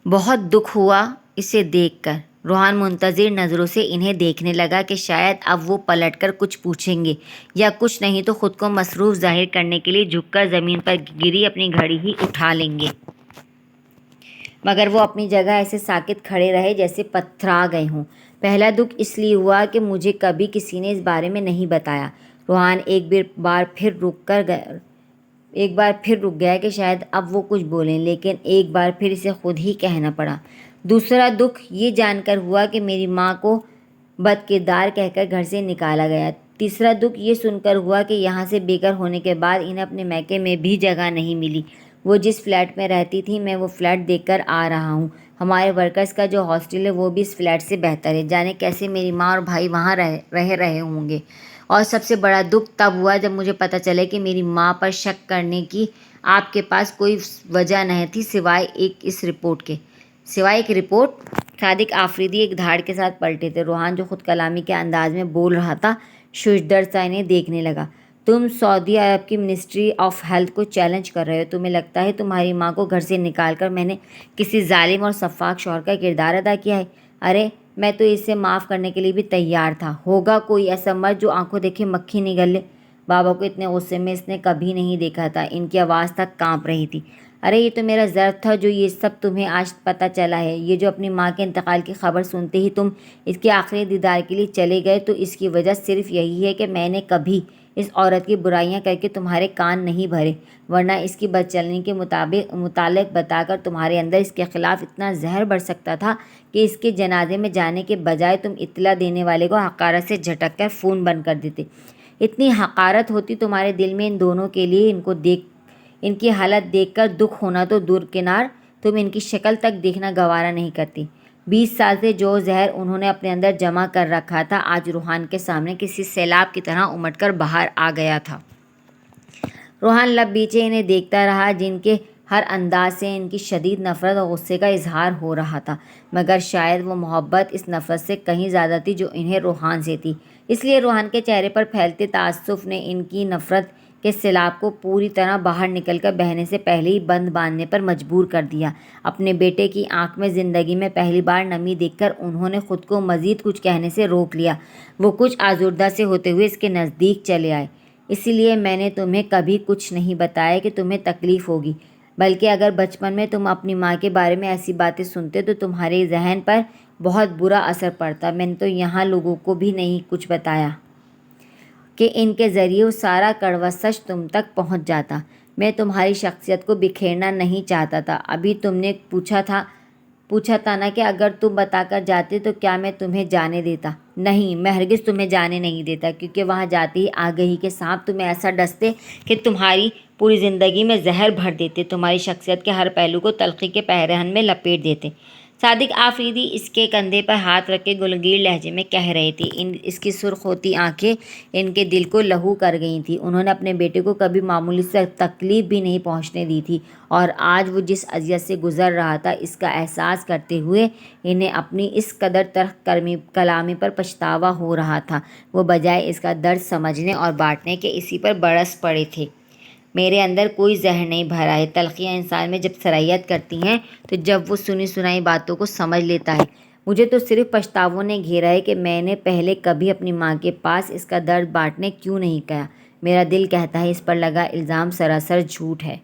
بہت دکھ ہوا اسے دیکھ کر۔ روحان منتظر نظروں سے انہیں دیکھنے لگا کہ شاید اب وہ پلٹ کر کچھ پوچھیں گے یا کچھ نہیں تو خود کو مصروف ظاہر کرنے کے لیے جھک کر زمین پر گری اپنی گھڑی ہی اٹھا لیں گے، مگر وہ اپنی جگہ ایسے ساکت کھڑے رہے جیسے پتھرا گئے ہوں۔ پہلا دکھ اس لیے ہوا کہ مجھے کبھی کسی نے اس بارے میں نہیں بتایا۔ روحان ایک بار پھر رک گیا کہ شاید اب وہ کچھ بولیں، لیکن ایک بار پھر اسے خود ہی کہنا پڑا۔ دوسرا دکھ یہ جان کر ہوا کہ میری ماں کو بد کردار کہہ کر گھر سے نکالا گیا۔ تیسرا دکھ یہ سن کر ہوا کہ یہاں سے بے گھر ہونے کے بعد انہیں اپنے میکے میں بھی جگہ نہیں ملی۔ وہ جس فلیٹ میں رہتی تھی میں وہ فلیٹ دیکھ کر آ رہا ہوں۔ ہمارے ورکرز کا جو ہاسٹل ہے وہ بھی اس فلیٹ سے بہتر ہے۔ جانے کیسے میری ماں اور بھائی وہاں رہ رہے ہوں گے۔ اور سب سے بڑا دکھ تب ہوا جب مجھے پتہ چلا کہ میری ماں پر شک کرنے کی آپ کے پاس کوئی وجہ نہیں تھی سوائے ایک رپورٹ۔ صادق آفریدی ایک دھاڑ کے ساتھ پلٹے تھے۔ روحان جو خود کلامی کے انداز میں بول رہا تھا ششدر سا انہیں دیکھنے لگا۔ تم سعودی عرب کی منسٹری آف ہیلتھ کو چیلنج کر رہے ہو؟ تمہیں لگتا ہے تمہاری ماں کو گھر سے نکال کر میں نے کسی ظالم اور سفاک شوہر کا کردار ادا کیا ہے؟ ارے میں تو اسے معاف کرنے کے لیے بھی تیار تھا۔ ہوگا کوئی ایسا مرد جو آنکھوں دیکھے مکھی نگل لے۔ بابا کو اتنے غصے میں اس نے کبھی نہیں دیکھا تھا۔ ان کی آواز تک کانپ رہی تھی۔ ارے یہ تو میرا ضرب تھا جو یہ سب تمہیں آج پتہ چلا ہے۔ یہ جو اپنی ماں کے انتقال کی خبر سنتے ہی تم اس کے آخری دیدار کے لیے چلے گئے تو اس کی وجہ صرف یہی ہے کہ میں نے کبھی اس عورت کی برائیاں کر کے تمہارے کان نہیں بھرے، ورنہ اس کی بدچلنی کے متعلق بتا کر تمہارے اندر اس کے خلاف اتنا زہر بڑھ سکتا تھا کہ اس کے جنازے میں جانے کے بجائے تم اطلاع دینے والے کو حقارت سے جھٹک کر فون بند کر دیتے۔ اتنی حقارت ہوتی تمہارے دل میں ان دونوں کے لیے، ان کی حالت دیکھ کر دکھ ہونا تو درکنار، تم ان کی شکل تک دیکھنا گوارا نہیں کرتی۔ 20 سال سے جو زہر انہوں نے اپنے اندر جمع کر رکھا تھا آج روحان کے سامنے کسی سیلاب کی طرح امٹ کر باہر آ گیا تھا۔ روحان لب بیچے انہیں دیکھتا رہا جن کے ہر انداز سے ان کی شدید نفرت اور غصے کا اظہار ہو رہا تھا، مگر شاید وہ محبت اس نفرت سے کہیں زیادہ تھی جو انہیں روحان سے تھی۔ اس لیے روحان کے چہرے پر پھیلتے تعصب نے ان کی نفرت کے سیلاب کو پوری طرح باہر نکل کر بہنے سے پہلے ہی بند باندھنے پر مجبور کر دیا۔ اپنے بیٹے کی آنکھ میں زندگی میں پہلی بار نمی دیکھ کر انہوں نے خود کو مزید کچھ کہنے سے روک لیا۔ وہ کچھ آزردہ سے ہوتے ہوئے اس کے نزدیک چلے آئے۔ اسی لیے میں نے تمہیں کبھی کچھ نہیں بتایا کہ تمہیں تکلیف ہوگی، بلکہ اگر بچپن میں تم اپنی ماں کے بارے میں ایسی باتیں سنتے تو تمہارے ذہن پر بہت برا اثر پڑتا۔ میں نے تو یہاں لوگوں کو بھی نہیں کچھ بتایا کہ ان کے ذریعے وہ سارا کڑوا سچ تم تک پہنچ جاتا۔ میں تمہاری شخصیت کو بکھیرنا نہیں چاہتا تھا۔ ابھی تم نے پوچھا تھا نا کہ اگر تم بتا کر جاتے تو کیا میں تمہیں جانے دیتا؟ نہیں، میں ہرگز تمہیں جانے نہیں دیتا، کیونکہ وہاں جاتے ہی آگے ہی کے سانپ تمہیں ایسا ڈستے کہ تمہاری پوری زندگی میں زہر بھر دیتے، تمہاری شخصیت کے ہر پہلو کو تلخی کے پیرہن میں لپیٹ دیتے۔ صادق آفریدی اس کے کندھے پر ہاتھ رکھ کے گلگیر لہجے میں کہہ رہے تھے۔ اس کی سرخ ہوتی آنکھیں ان کے دل کو لہو کر گئی تھیں۔ انہوں نے اپنے بیٹے کو کبھی معمولی سے تکلیف بھی نہیں پہنچنے دی تھی، اور آج وہ جس اذیت سے گزر رہا تھا اس کا احساس کرتے ہوئے انہیں اپنی اس قدر تلخ کلامی پر پچھتاوا ہو رہا تھا۔ وہ بجائے اس کا درد سمجھنے اور بانٹنے کے اسی پر برس پڑے تھے۔ میرے اندر کوئی زہر نہیں بھرا ہے۔ تلخیاں انسان میں جب سرایت کرتی ہیں تو جب وہ سنی سنائی باتوں کو سمجھ لیتا ہے۔ مجھے تو صرف پچھتاووں نے گھیرا ہے کہ میں نے پہلے کبھی اپنی ماں کے پاس اس کا درد بانٹنے کیوں نہیں کہا۔ میرا دل کہتا ہے اس پر لگا الزام سراسر جھوٹ ہے۔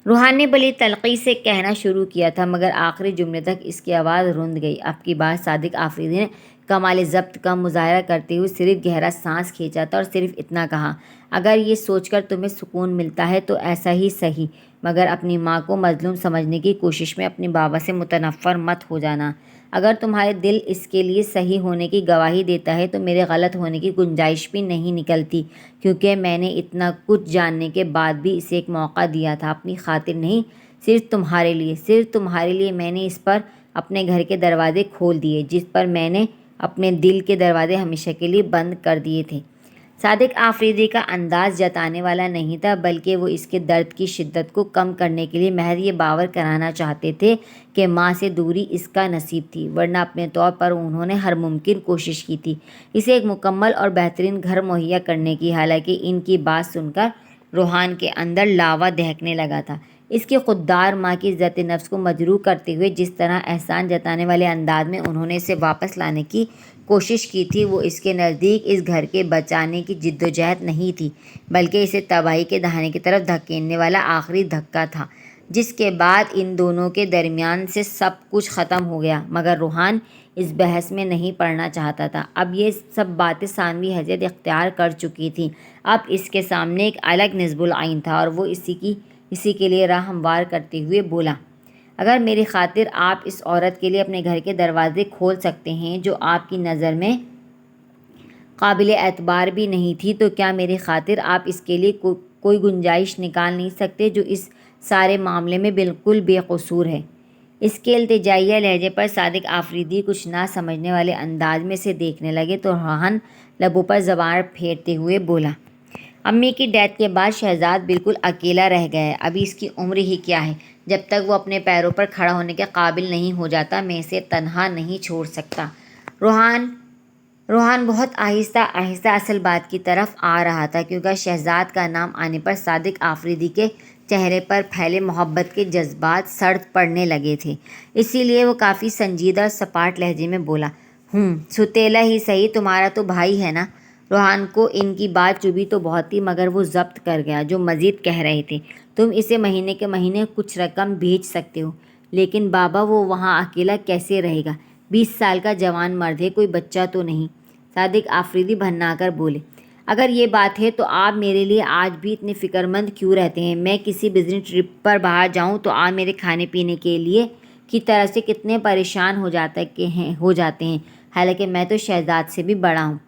روحان نے بڑی تلخی سے کہنا شروع کیا تھا، مگر آخری جملے تک اس کی آواز رند گئی۔ اب کی بار صادق آفریدی نے کمال ضبط کا مظاہرہ کرتے ہوئے صرف گہرا سانس کھینچا تھا اور صرف اتنا کہا، اگر یہ سوچ کر تمہیں سکون ملتا ہے تو ایسا ہی صحیح، مگر اپنی ماں کو مظلوم سمجھنے کی کوشش میں اپنے بابا سے متنفر مت ہو جانا۔ اگر تمہارا دل اس کے لیے صحیح ہونے کی گواہی دیتا ہے تو میرے غلط ہونے کی گنجائش بھی نہیں نکلتی، کیونکہ میں نے اتنا کچھ جاننے کے بعد بھی اسے ایک موقع دیا تھا، اپنی خاطر نہیں، صرف تمہارے لیے میں نے اس پر اپنے گھر کے دروازے کھول دیے جس پر میں نے اپنے دل کے دروازے ہمیشہ کے لیے بند کر دیے تھے۔ صادق آفریدی کا انداز جتانے والا نہیں تھا، بلکہ وہ اس کے درد کی شدت کو کم کرنے کے لیے محض یہ باور کرانا چاہتے تھے کہ ماں سے دوری اس کا نصیب تھی، ورنہ اپنے طور پر انہوں نے ہر ممکن کوشش کی تھی اسے ایک مکمل اور بہترین گھر مہیا کرنے کی۔ حالانکہ ان کی بات سن کر روحان کے اندر لاوا دہکنے لگا تھا۔ اس کی خوددار ماں کی عزت نفس کو مجروح کرتے ہوئے جس طرح احسان جتانے والے انداز میں انہوں نے اسے واپس لانے کی کوشش کی تھی، وہ اس کے نزدیک اس گھر کے بچانے کی جدوجہد نہیں تھی، بلکہ اسے تباہی کے دہانے کی طرف دھکیلنے والا آخری دھکا تھا، جس کے بعد ان دونوں کے درمیان سے سب کچھ ختم ہو گیا۔ مگر روحان اس بحث میں نہیں پڑنا چاہتا تھا۔ اب یہ سب باتیں ثانوی حیثیت اختیار کر چکی تھیں۔ اب اس کے سامنے ایک الگ نصب العین تھا اور وہ اسی کے لیے راہ ہموار کرتے ہوئے بولا، اگر میری خاطر آپ اس عورت کے لیے اپنے گھر کے دروازے کھول سکتے ہیں جو آپ کی نظر میں قابل اعتبار بھی نہیں تھی، تو کیا میری خاطر آپ اس کے لیے کوئی گنجائش نکال نہیں سکتے جو اس سارے معاملے میں بالکل بے قصور ہے؟ اس کے التجائیہ لہجے پر صادق آفریدی کچھ نہ سمجھنے والے انداز میں اسے دیکھنے لگے تو روحان لبوں پر زبان پھیرتے ہوئے بولا، امی کی ڈیتھ کے بعد شہزاد بالکل اکیلا رہ گیا ہے۔ ابھی اس کی عمر ہی کیا ہے؟ جب تک وہ اپنے پیروں پر کھڑا ہونے کے قابل نہیں ہو جاتا میں اسے تنہا نہیں چھوڑ سکتا۔ روحان بہت آہستہ آہستہ اصل بات کی طرف آ رہا تھا، کیونکہ شہزاد کا نام آنے پر صادق آفریدی کے چہرے پر پھیلے محبت کے جذبات سرد پڑنے لگے تھے۔ اسی لیے وہ کافی سنجیدہ اور سپاٹ لہجے میں بولا، ستیلا ہی صحیح، تمہارا تو بھائی ہے نا۔ روحان کو ان کی بات چبھی تو بہت تھی، مگر وہ ضبط کر گیا جو مزید کہہ رہے تھے۔ تم اسے مہینے کے مہینے کچھ رقم بھیج سکتے ہو، لیکن بابا وہ وہاں اکیلا کیسے رہے گا؟ 20 سال کا جوان مرد ہے، کوئی بچہ تو نہیں۔ صادق آفریدی بھننا کر بولے، اگر یہ بات ہے تو آپ میرے لیے آج بھی اتنے فکر مند کیوں رہتے ہیں؟ میں کسی بزنس ٹرپ پر باہر جاؤں تو آپ میرے کھانے پینے کے لیے کی طرف سے کتنے پریشان ہو جاتے ہیں، حالانکہ میں تو شہزاد سے بھی بڑا ہوں۔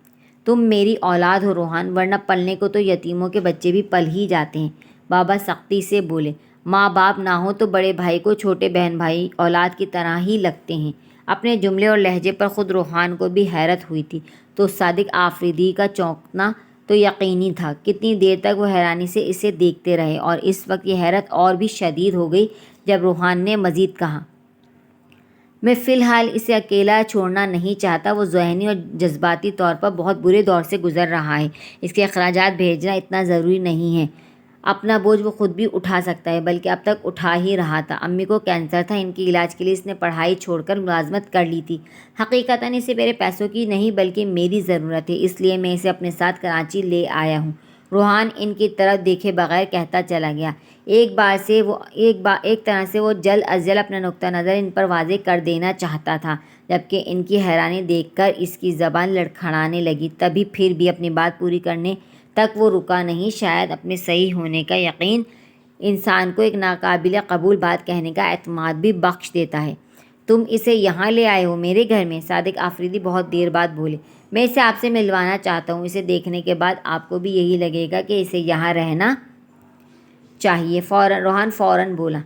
تم میری اولاد ہو روحان، ورنہ پلنے کو تو یتیموں کے بچے بھی پل ہی جاتے ہیں۔ بابا سختی سے بولے، ماں باپ نہ ہو تو بڑے بھائی کو چھوٹے بہن بھائی اولاد کی طرح ہی لگتے ہیں۔ اپنے جملے اور لہجے پر خود روحان کو بھی حیرت ہوئی تھی، تو صادق آفریدی کا چونکنا تو یقینی تھا۔ کتنی دیر تک وہ حیرانی سے اسے دیکھتے رہے، اور اس وقت یہ حیرت اور بھی شدید ہو گئی جب روحان نے مزید کہا، میں فی الحال اسے اکیلا چھوڑنا نہیں چاہتا، وہ ذہنی اور جذباتی طور پر بہت برے دور سے گزر رہا ہے، اس کے اخراجات بھیجنا اتنا ضروری نہیں ہے، اپنا بوجھ وہ خود بھی اٹھا سکتا ہے، بلکہ اب تک اٹھا ہی رہا تھا۔ امی کو کینسر تھا، ان کے علاج کے لیے اس نے پڑھائی چھوڑ کر ملازمت کر لی تھی۔ حقیقتاً اسے میرے پیسوں کی نہیں بلکہ میری ضرورت ہے، اس لیے میں اسے اپنے ساتھ کراچی لے آیا ہوں۔ روحان ان کی طرف دیکھے بغیر کہتا چلا گیا۔ ایک طرح سے وہ جلد از جلد اپنا نقطہ نظر ان پر واضح کر دینا چاہتا تھا، جبکہ ان کی حیرانی دیکھ کر اس کی زبان لڑکھڑانے لگی، تبھی پھر بھی اپنی بات پوری کرنے تک وہ رکا نہیں۔ شاید اپنے صحیح ہونے کا یقین انسان کو ایک ناقابل قبول بات کہنے کا اعتماد بھی بخش دیتا ہے۔ تم اسے یہاں لے آئے ہو میرے گھر میں؟ صادق آفریدی بہت دیر بعد بولے، میں اسے آپ سے ملوانا چاہتا ہوں، اسے دیکھنے کے بعد آپ کو بھی یہی لگے گا کہ اسے یہاں رہنا چاہیے۔ روحان فوراً بولا،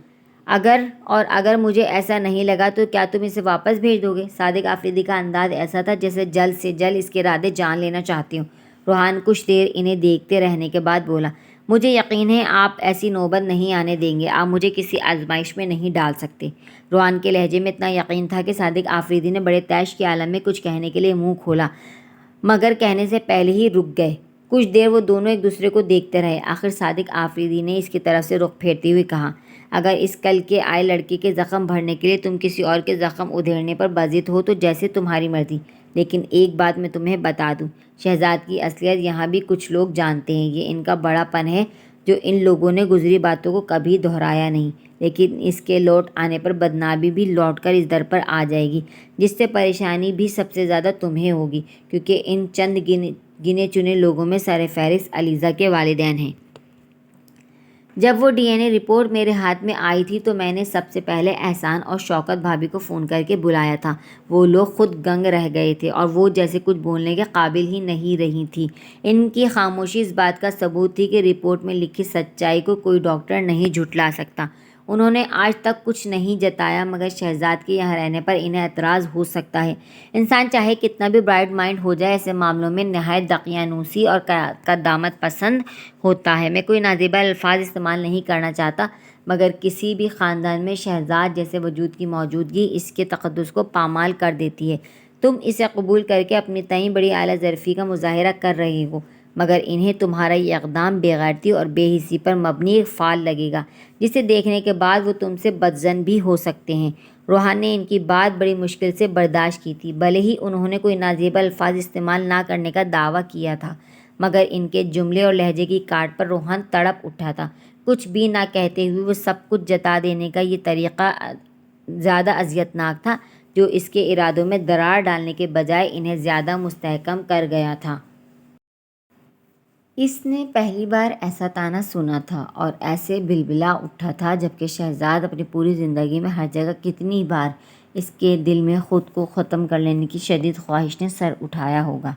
اگر مجھے ایسا نہیں لگا تو کیا تم اسے واپس بھیج دو گے؟ صادق آفریدی کا انداز ایسا تھا جیسے جلد سے جلد اس کے ارادے جان لینا چاہتے ہوں۔ روحان کچھ دیر انہیں دیکھتے رہنے کے بعد بولا، مجھے یقین ہے آپ ایسی نوبت نہیں آنے دیں گے، آپ مجھے کسی آزمائش میں نہیں ڈال سکتے۔ روحان کے لہجے میں اتنا یقین تھا کہ صادق آفریدی نے بڑے طیش کے عالم میں کچھ کہنے کے لیے منہ کھولا، مگر کہنے سے پہلے ہی رک گئے۔ کچھ دیر وہ دونوں ایک دوسرے کو دیکھتے رہے، آخر صادق آفریدی نے اس کی طرف سے رخ پھیرتے ہوئے کہا، اگر اس کل کے آئے لڑکے کے زخم بھرنے کے لیے تم کسی اور کے زخم ادھیڑنے پر باضد ہو تو جیسے تمہاری مرضی، لیکن ایک بات میں تمہیں بتا دوں، شہزاد کی اصلیت یہاں بھی کچھ لوگ جانتے ہیں، یہ ان کا بڑا پن ہے جو ان لوگوں نے گزری باتوں کو کبھی دہرایا نہیں، لیکن اس کے لوٹ آنے پر بدنامی بھی لوٹ کر اس در پر آ جائے گی، جس سے پریشانی بھی سب سے زیادہ تمہیں ہوگی، کیونکہ ان چند گنے چنے لوگوں میں سر فہرست علیزہ کے والدین ہیں۔ جب وہ ڈی این اے رپورٹ میرے ہاتھ میں آئی تھی تو میں نے سب سے پہلے احسان اور شوکت بھابھی کو فون کر کے بلایا تھا۔ وہ لوگ خود گنگ رہ گئے تھے اور وہ جیسے کچھ بولنے کے قابل ہی نہیں رہی تھیں۔ ان کی خاموشی اس بات کا ثبوت تھی کہ رپورٹ میں لکھی سچائی کو کوئی ڈاکٹر نہیں جھٹلا سکتا۔ انہوں نے آج تک کچھ نہیں جتایا، مگر شہزاد کے یہاں رہنے پر انہیں اعتراض ہو سکتا ہے۔ انسان چاہے کتنا بھی برائٹ مائنڈ ہو جائے، ایسے معاملوں میں نہایت دقیانوسی اور قدامت پسند ہوتا ہے۔ میں کوئی نازیبا الفاظ استعمال نہیں کرنا چاہتا، مگر کسی بھی خاندان میں شہزاد جیسے وجود کی موجودگی اس کے تقدس کو پامال کر دیتی ہے۔ تم اسے قبول کر کے اپنی تئیں بڑی اعلیٰ ظرفی کا مظاہرہ کر رہے ہو، مگر انہیں تمہارا یہ اقدام بے غیرتی اور بے حسی پر مبنی ایک فعل لگے گا جسے دیکھنے کے بعد وہ تم سے بدظن بھی ہو سکتے ہیں۔ روحان نے ان کی بات بڑی مشکل سے برداشت کی تھی، بھلے ہی انہوں نے کوئی نازیبا الفاظ استعمال نہ کرنے کا دعویٰ کیا تھا، مگر ان کے جملے اور لہجے کی کاٹ پر روحان تڑپ اٹھا تھا۔ کچھ بھی نہ کہتے ہوئے وہ سب کچھ جتا دینے کا یہ طریقہ زیادہ اذیت ناک تھا، جو اس کے ارادوں میں درار ڈالنے کے بجائے انہیں زیادہ مستحکم کر گیا تھا۔ اس نے پہلی بار ایسا طعنہ سنا تھا اور ایسے بلبلا اٹھا تھا جبکہ شہزاد اپنی پوری زندگی میں ہر جگہ کتنی بار اس کے دل میں خود کو ختم کر لینے کی شدید خواہش نے سر اٹھایا ہوگا،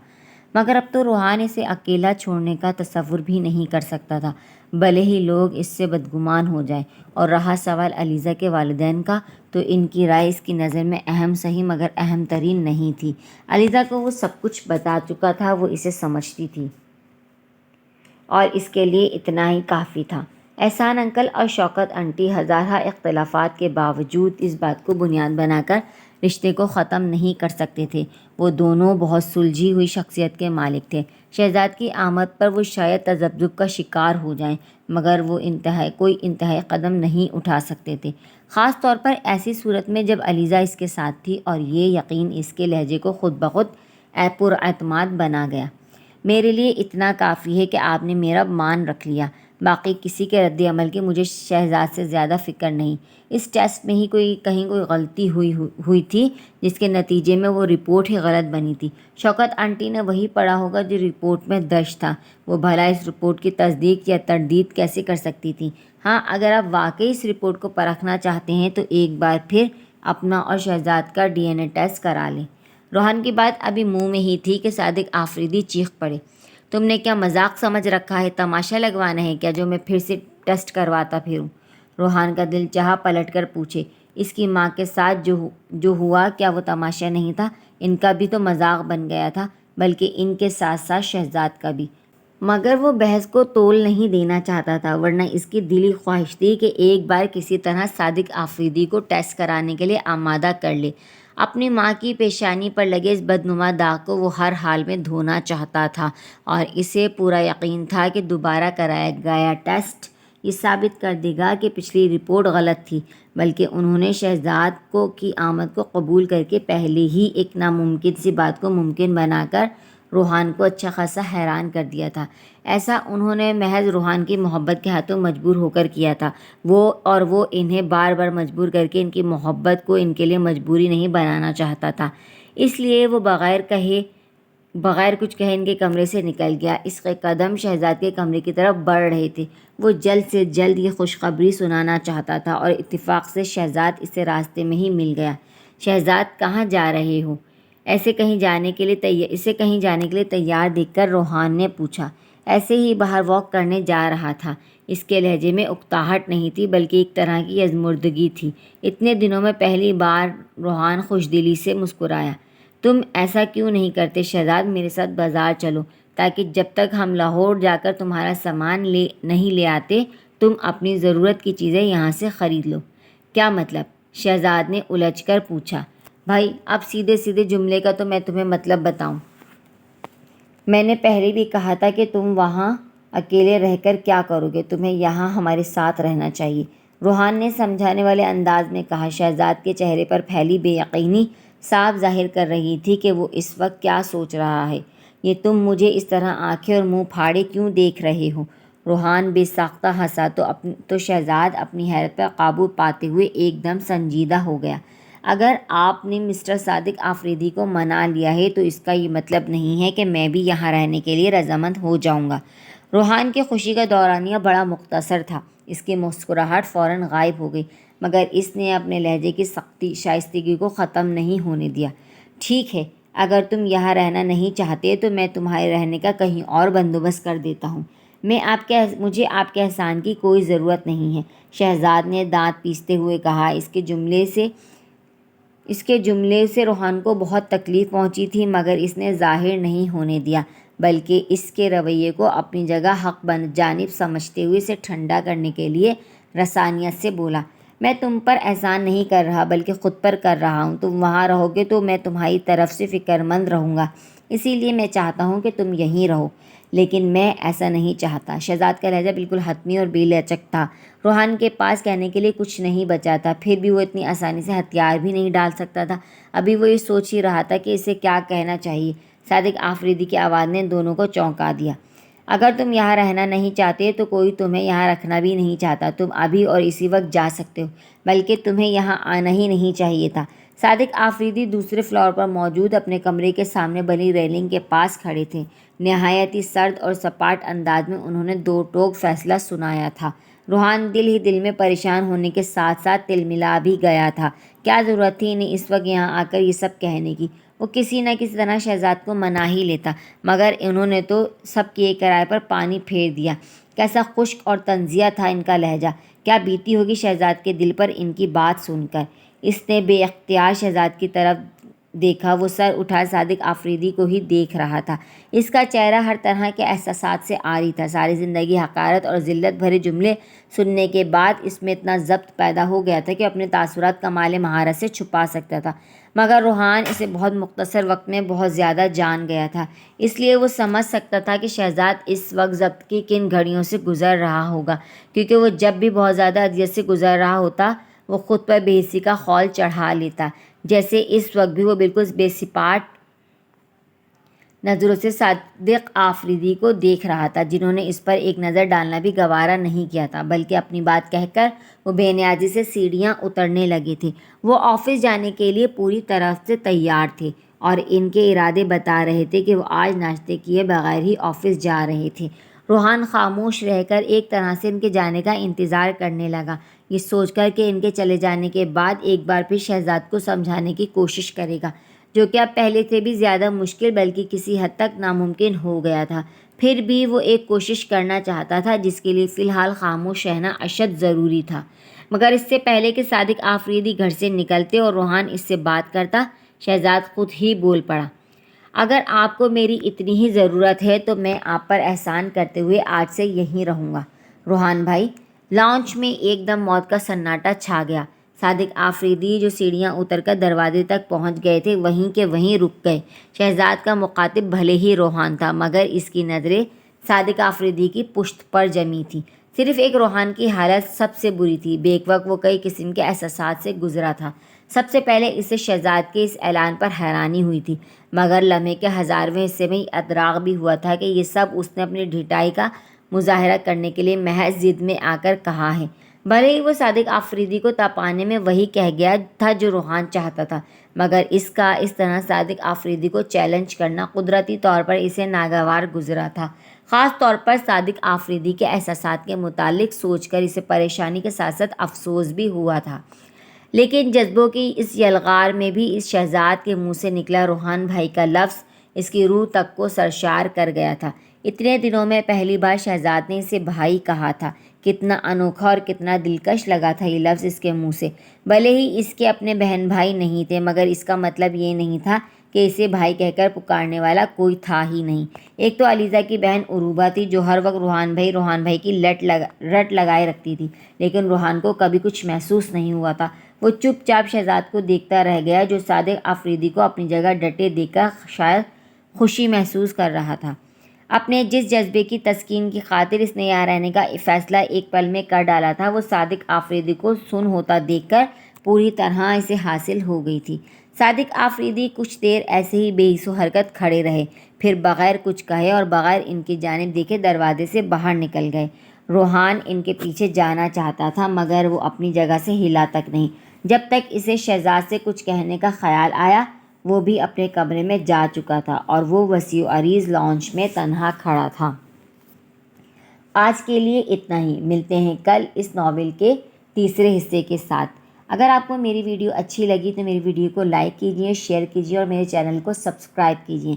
مگر اب تو روحان اسے اکیلا چھوڑنے کا تصور بھی نہیں کر سکتا تھا، بھلے ہی لوگ اس سے بدگمان ہو جائیں۔ اور رہا سوال علیزہ کے والدین کا، تو ان کی رائے اس کی نظر میں اہم صحیح مگر اہم ترین نہیں تھی۔ علیزہ کو وہ سب کچھ بتا چکا تھا، وہ اسے سمجھتی تھی اور اس کے لیے اتنا ہی کافی تھا۔ احسان انکل اور شوکت آنٹی ہزارہ اختلافات کے باوجود اس بات کو بنیاد بنا کر رشتے کو ختم نہیں کر سکتے تھے۔ وہ دونوں بہت سلجھی ہوئی شخصیت کے مالک تھے۔ شہزاد کی آمد پر وہ شاید تذبذب کا شکار ہو جائیں، مگر وہ کوئی انتہائی قدم نہیں اٹھا سکتے تھے، خاص طور پر ایسی صورت میں جب علیزہ اس کے ساتھ تھی اور یہ یقین اس کے لہجے کو خود بخود پراعتماد بنا گیا۔ میرے لیے اتنا کافی ہے کہ آپ نے میرا مان رکھ لیا، باقی کسی کے رد عمل کی مجھے شہزاد سے زیادہ فکر نہیں۔ اس ٹیسٹ میں ہی کہیں کوئی غلطی ہوئی تھی جس کے نتیجے میں وہ رپورٹ ہی غلط بنی تھی۔ شوکت آنٹی نے وہی پڑھا ہوگا جو رپورٹ میں درج تھا، وہ بھلا اس رپورٹ کی تصدیق یا تردید کیسے کر سکتی تھی؟ ہاں، اگر آپ واقعی اس رپورٹ کو پرکھنا چاہتے ہیں تو ایک بار پھر اپنا اور شہزاد کا DNA ٹیسٹ کرا لیں۔ روحان کی بات ابھی منہ میں ہی تھی کہ صادق آفریدی چیخ پڑے، تم نے کیا مذاق سمجھ رکھا ہے؟ تماشا لگوانا ہے کیا جو میں پھر سے ٹیسٹ کرواتا پھروں؟ روحان کا دل چاہا پلٹ کر پوچھے، اس کی ماں کے ساتھ جو ہوا کیا وہ تماشا نہیں تھا؟ ان کا بھی تو مذاق بن گیا تھا، بلکہ ان کے ساتھ ساتھ شہزاد کا بھی۔ مگر وہ بحث کو تول نہیں دینا چاہتا تھا، ورنہ اس کی دلی خواہش تھی کہ ایک بار کسی طرح صادق آفریدی کو ٹیسٹ کرانے کے لیے آمادہ کر لے۔ اپنی ماں کی پیشانی پر لگے اس بدنما داغ کو وہ ہر حال میں دھونا چاہتا تھا، اور اسے پورا یقین تھا کہ دوبارہ کرایا گیا ٹیسٹ یہ ثابت کر دے گا کہ پچھلی رپورٹ غلط تھی، بلکہ انہوں نے شہزاد کی آمد کو قبول کر کے پہلے ہی ایک ناممکن سی بات کو ممکن بنا کر روحان کو اچھا خاصا حیران کر دیا تھا۔ ایسا انہوں نے محض روحان کی محبت کے ہاتھوں مجبور ہو کر کیا تھا، وہ انہیں بار بار مجبور کر کے ان کی محبت کو ان کے لیے مجبوری نہیں بنانا چاہتا تھا۔ اس لیے وہ بغیر کچھ کہے ان کے کمرے سے نکل گیا۔ اس کے قدم شہزاد کے کمرے کی طرف بڑھ رہے تھے۔ وہ جلد سے جلد یہ خوشخبری سنانا چاہتا تھا اور اتفاق سے شہزاد اسے راستے میں ہی مل گیا۔ شہزاد کہاں جا رہے ہو؟ اسے کہیں جانے کے لیے تیار دیکھ کر روحان نے پوچھا۔ ایسے ہی باہر واک کرنے جا رہا تھا۔ اس کے لہجے میں اکتاہٹ نہیں تھی بلکہ ایک طرح کی ازمردگی تھی۔ اتنے دنوں میں پہلی بار روحان خوش دلی سے مسکرایا۔ تم ایسا کیوں نہیں کرتے شہزاد، میرے ساتھ بازار چلو، تاکہ جب تک ہم لاہور جا کر تمہارا سامان نہیں لے آتے تم اپنی ضرورت کی چیزیں یہاں سے خرید لو۔ کیا مطلب؟ شہزاد نے الجھ کر پوچھا۔ بھائی، اب سیدھے جملے کا تو میں تمہیں مطلب بتاؤں۔ میں نے پہلے بھی کہا تھا کہ تم وہاں اکیلے رہ کر کیا کرو گے، تمہیں یہاں ہمارے ساتھ رہنا چاہیے، روحان نے سمجھانے والے انداز میں کہا۔ شہزاد کے چہرے پر پھیلی بے یقینی صاف ظاہر کر رہی تھی کہ وہ اس وقت کیا سوچ رہا ہے۔ یہ تم مجھے اس طرح آنکھیں اور منہ پھاڑے کیوں دیکھ رہے ہو؟ روحان بے ساختہ ہنسا تو شہزاد اپنی حیرت پر قابو پاتے ہوئے ایک دم سنجیدہ ہو گیا۔ اگر آپ نے مسٹر صادق آفریدی کو منا لیا ہے تو اس کا یہ مطلب نہیں ہے کہ میں بھی یہاں رہنے کے لیے رضامند ہو جاؤں گا۔ روحان کی خوشی کا دورانیہ بڑا مختصر تھا، اس کی مسکراہٹ فوراً غائب ہو گئی، مگر اس نے اپنے لہجے کی شائستگی کو ختم نہیں ہونے دیا۔ ٹھیک ہے، اگر تم یہاں رہنا نہیں چاہتے تو میں تمہارے رہنے کا کہیں اور بندوبست کر دیتا ہوں۔ مجھے آپ کے احسان کی کوئی ضرورت نہیں ہے، شہزاد نے دانت پیستے ہوئے کہا۔ اس کے جملے سے روحان کو بہت تکلیف پہنچی تھی، مگر اس نے ظاہر نہیں ہونے دیا، بلکہ اس کے رویے کو اپنی جگہ حق جانب سمجھتے ہوئے اسے ٹھنڈا کرنے کے لیے رسانیت سے بولا۔ میں تم پر احسان نہیں کر رہا بلکہ خود پر کر رہا ہوں۔ تم وہاں رہو گے تو میں تمہاری طرف سے فکر مند رہوں گا، اسی لیے میں چاہتا ہوں کہ تم یہیں رہو۔ لیکن میں ایسا نہیں چاہتا۔ شہزاد کا لہجہ بالکل حتمی اور بے لچک تھا۔ روحان کے پاس کہنے کے لیے کچھ نہیں بچا تھا، پھر بھی وہ اتنی آسانی سے ہتھیار بھی نہیں ڈال سکتا تھا۔ ابھی وہ یہ سوچ ہی رہا تھا کہ اسے کیا کہنا چاہیے، صادق آفریدی کی آواز نے دونوں کو چونکا دیا۔ اگر تم یہاں رہنا نہیں چاہتے تو کوئی تمہیں یہاں رکھنا بھی نہیں چاہتا۔ تم ابھی اور اسی وقت جا سکتے ہو، بلکہ تمہیں یہاں آنا ہی نہیں چاہیے تھا۔ صادق آفریدی دوسرے فلور پر موجود اپنے کمرے کے سامنے بنی ریلنگ کے پاس کھڑے تھے۔ نہایت ہی سرد اور سپاٹ انداز میں انہوں نے دو ٹوک فیصلہ سنایا تھا۔ روحان دل ہی دل میں پریشان ہونے کے ساتھ ساتھ تلملا بھی گیا تھا۔ کیا ضرورت تھی انہیں اس وقت یہاں آ کر یہ سب کہنے کی؟ وہ کسی نہ کسی طرح شہزاد کو منا ہی لیتا، مگر انہوں نے تو سب کیے کرائے پر پانی پھیر دیا۔ کیسا خشک اور طنزیہ تھا ان کا لہجہ! کیا بیتی ہوگی شہزاد کے دل پر ان کی بات سن کر؟ اس نے بے اختیار شہزاد کی طرف دیکھا۔ وہ سر اٹھائے صادق آفریدی کو ہی دیکھ رہا تھا۔ اس کا چہرہ ہر طرح کے احساسات سے عاری تھا۔ ساری زندگی حقارت اور ذلت بھرے جملے سننے کے بعد اس میں اتنا ضبط پیدا ہو گیا تھا کہ اپنے تاثرات کمال مہارت سے چھپا سکتا تھا، مگر روحان اسے بہت مختصر وقت میں بہت زیادہ جان گیا تھا۔ اس لیے وہ سمجھ سکتا تھا کہ شہزاد اس وقت ضبط کی کن گھڑیوں سے گزر رہا ہوگا، کیونکہ وہ جب بھی بہت زیادہ اذیت سے گزر رہا ہوتا وہ خود پر بے حسی کا خول چڑھا لیتا، جیسے اس وقت بھی وہ بالکل بے سپاٹ نظروں سے صادق آفریدی کو دیکھ رہا تھا، جنہوں نے اس پر ایک نظر ڈالنا بھی گوارا نہیں کیا تھا، بلکہ اپنی بات کہہ کر وہ بے نیازی سے سیڑھیاں اترنے لگے تھے۔ وہ آفس جانے کے لیے پوری طرح سے تیار تھے اور ان کے ارادے بتا رہے تھے کہ وہ آج ناشتے کیے بغیر ہی آفس جا رہے تھے۔ روحان خاموش رہ کر ایک طرح سے ان کے جانے کا انتظار کرنے لگا، یہ سوچ کر کہ ان کے چلے جانے کے بعد ایک بار پھر شہزاد کو سمجھانے کی کوشش کرے گا، جو کہ اب پہلے سے بھی زیادہ مشکل بلکہ کسی حد تک ناممکن ہو گیا تھا۔ پھر بھی وہ ایک کوشش کرنا چاہتا تھا جس کے لیے فی الحال خاموش رہنا اشد ضروری تھا۔ مگر اس سے پہلے کہ صادق آفریدی گھر سے نکلتے اور روحان اس سے بات کرتا، شہزاد خود ہی بول پڑا۔ اگر آپ کو میری اتنی ہی ضرورت ہے تو میں آپ پر احسان کرتے ہوئے آج سے یہیں رہوں گا، روحان بھائی۔ لاؤنج میں ایک دم موت کا سناٹا چھا گیا۔ صادق آفریدی جو سیڑھیاں اتر کر دروازے تک پہنچ گئے تھے وہیں کے وہیں رک گئے۔ شہزاد کا مخاطب بھلے ہی روحان تھا، مگر اس کی نظریں صادق آفریدی کی پشت پر جمی تھیں۔ صرف ایک روحان کی حالت سب سے بری تھی۔ بیک وقت وہ کئی قسم کے احساسات سے گزرا تھا۔ سب سے پہلے اسے شہزاد کے اس اعلان پر حیرانی ہوئی تھی، مگر لمحے کے ہزارویں حصے میں یہ ادراک بھی ہوا تھا کہ یہ سب اس نے اپنی ڈھٹائی کا مظاہرہ کرنے کے لیے محض ضد میں آ کر کہا ہے۔ بھلے ہی وہ صادق آفریدی کو تاپانے میں وہی کہہ گیا تھا جو روحان چاہتا تھا، مگر اس کا اس طرح صادق آفریدی کو چیلنج کرنا قدرتی طور پر اسے ناگوار گزرا تھا۔ خاص طور پر صادق آفریدی کے احساسات کے متعلق سوچ کر اسے پریشانی کے ساتھ ساتھ افسوس بھی ہوا تھا۔ لیکن جذبوں کی اس یلغار میں بھی اس شہزاد کے منہ سے نکلا روحان بھائی کا لفظ اس کی روح تک کو سرشار کر گیا تھا۔ اتنے دنوں میں پہلی بار شہزاد نے اسے بھائی کہا تھا۔ کتنا انوکھا اور کتنا دلکش لگا تھا یہ لفظ اس کے منہ سے۔ بھلے ہی اس کے اپنے بہن بھائی نہیں تھے، مگر اس کا مطلب یہ نہیں تھا کہ اسے بھائی کہہ کر پکارنے والا کوئی تھا ہی نہیں۔ ایک تو علیزہ کی بہن عروبہ تھی جو ہر وقت روحان بھائی کی رٹ لگائے رکھتی تھی، لیکن روحان کو کبھی کچھ محسوس نہیں ہوا تھا۔ وہ چپ چاپ شہزاد کو دیکھتا رہ گیا جو صادق آفریدی کو اپنی جگہ ڈٹے دیکھ کر شاید خوشی محسوس کر رہا تھا۔ اپنے جس جذبے کی تسکین کی خاطر اس نے یہاں رہنے کا فیصلہ ایک پل میں کر ڈالا تھا، وہ صادق آفریدی کو سن ہوتا دیکھ کر پوری طرح اسے حاصل ہو گئی تھی۔ صادق آفریدی کچھ دیر ایسے ہی بے حس و حرکت کھڑے رہے، پھر بغیر کچھ کہے اور بغیر ان کی جانب دیکھے دروازے سے باہر نکل گئے۔ روحان ان کے پیچھے جانا چاہتا تھا، مگر وہ اپنی جگہ سے ہلا تک نہیں۔ جب تک اسے شہزاد سے کچھ کہنے کا خیال آیا وہ بھی اپنے کمرے میں جا چکا تھا اور وہ وسیع و عریض لاؤنج میں تنہا کھڑا تھا۔ آج کے لیے اتنا ہی، ملتے ہیں کل اس ناول کے تیسرے حصے کے ساتھ۔ اگر آپ کو میری ویڈیو اچھی لگی تو میری ویڈیو کو لائک کیجیے، شیئر کیجیے اور میرے چینل کو سبسکرائب کیجیے۔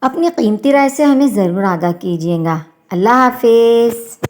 اپنی قیمتی رائے سے ہمیں ضرور آگاہ کیجیے گا۔ اللہ حافظ۔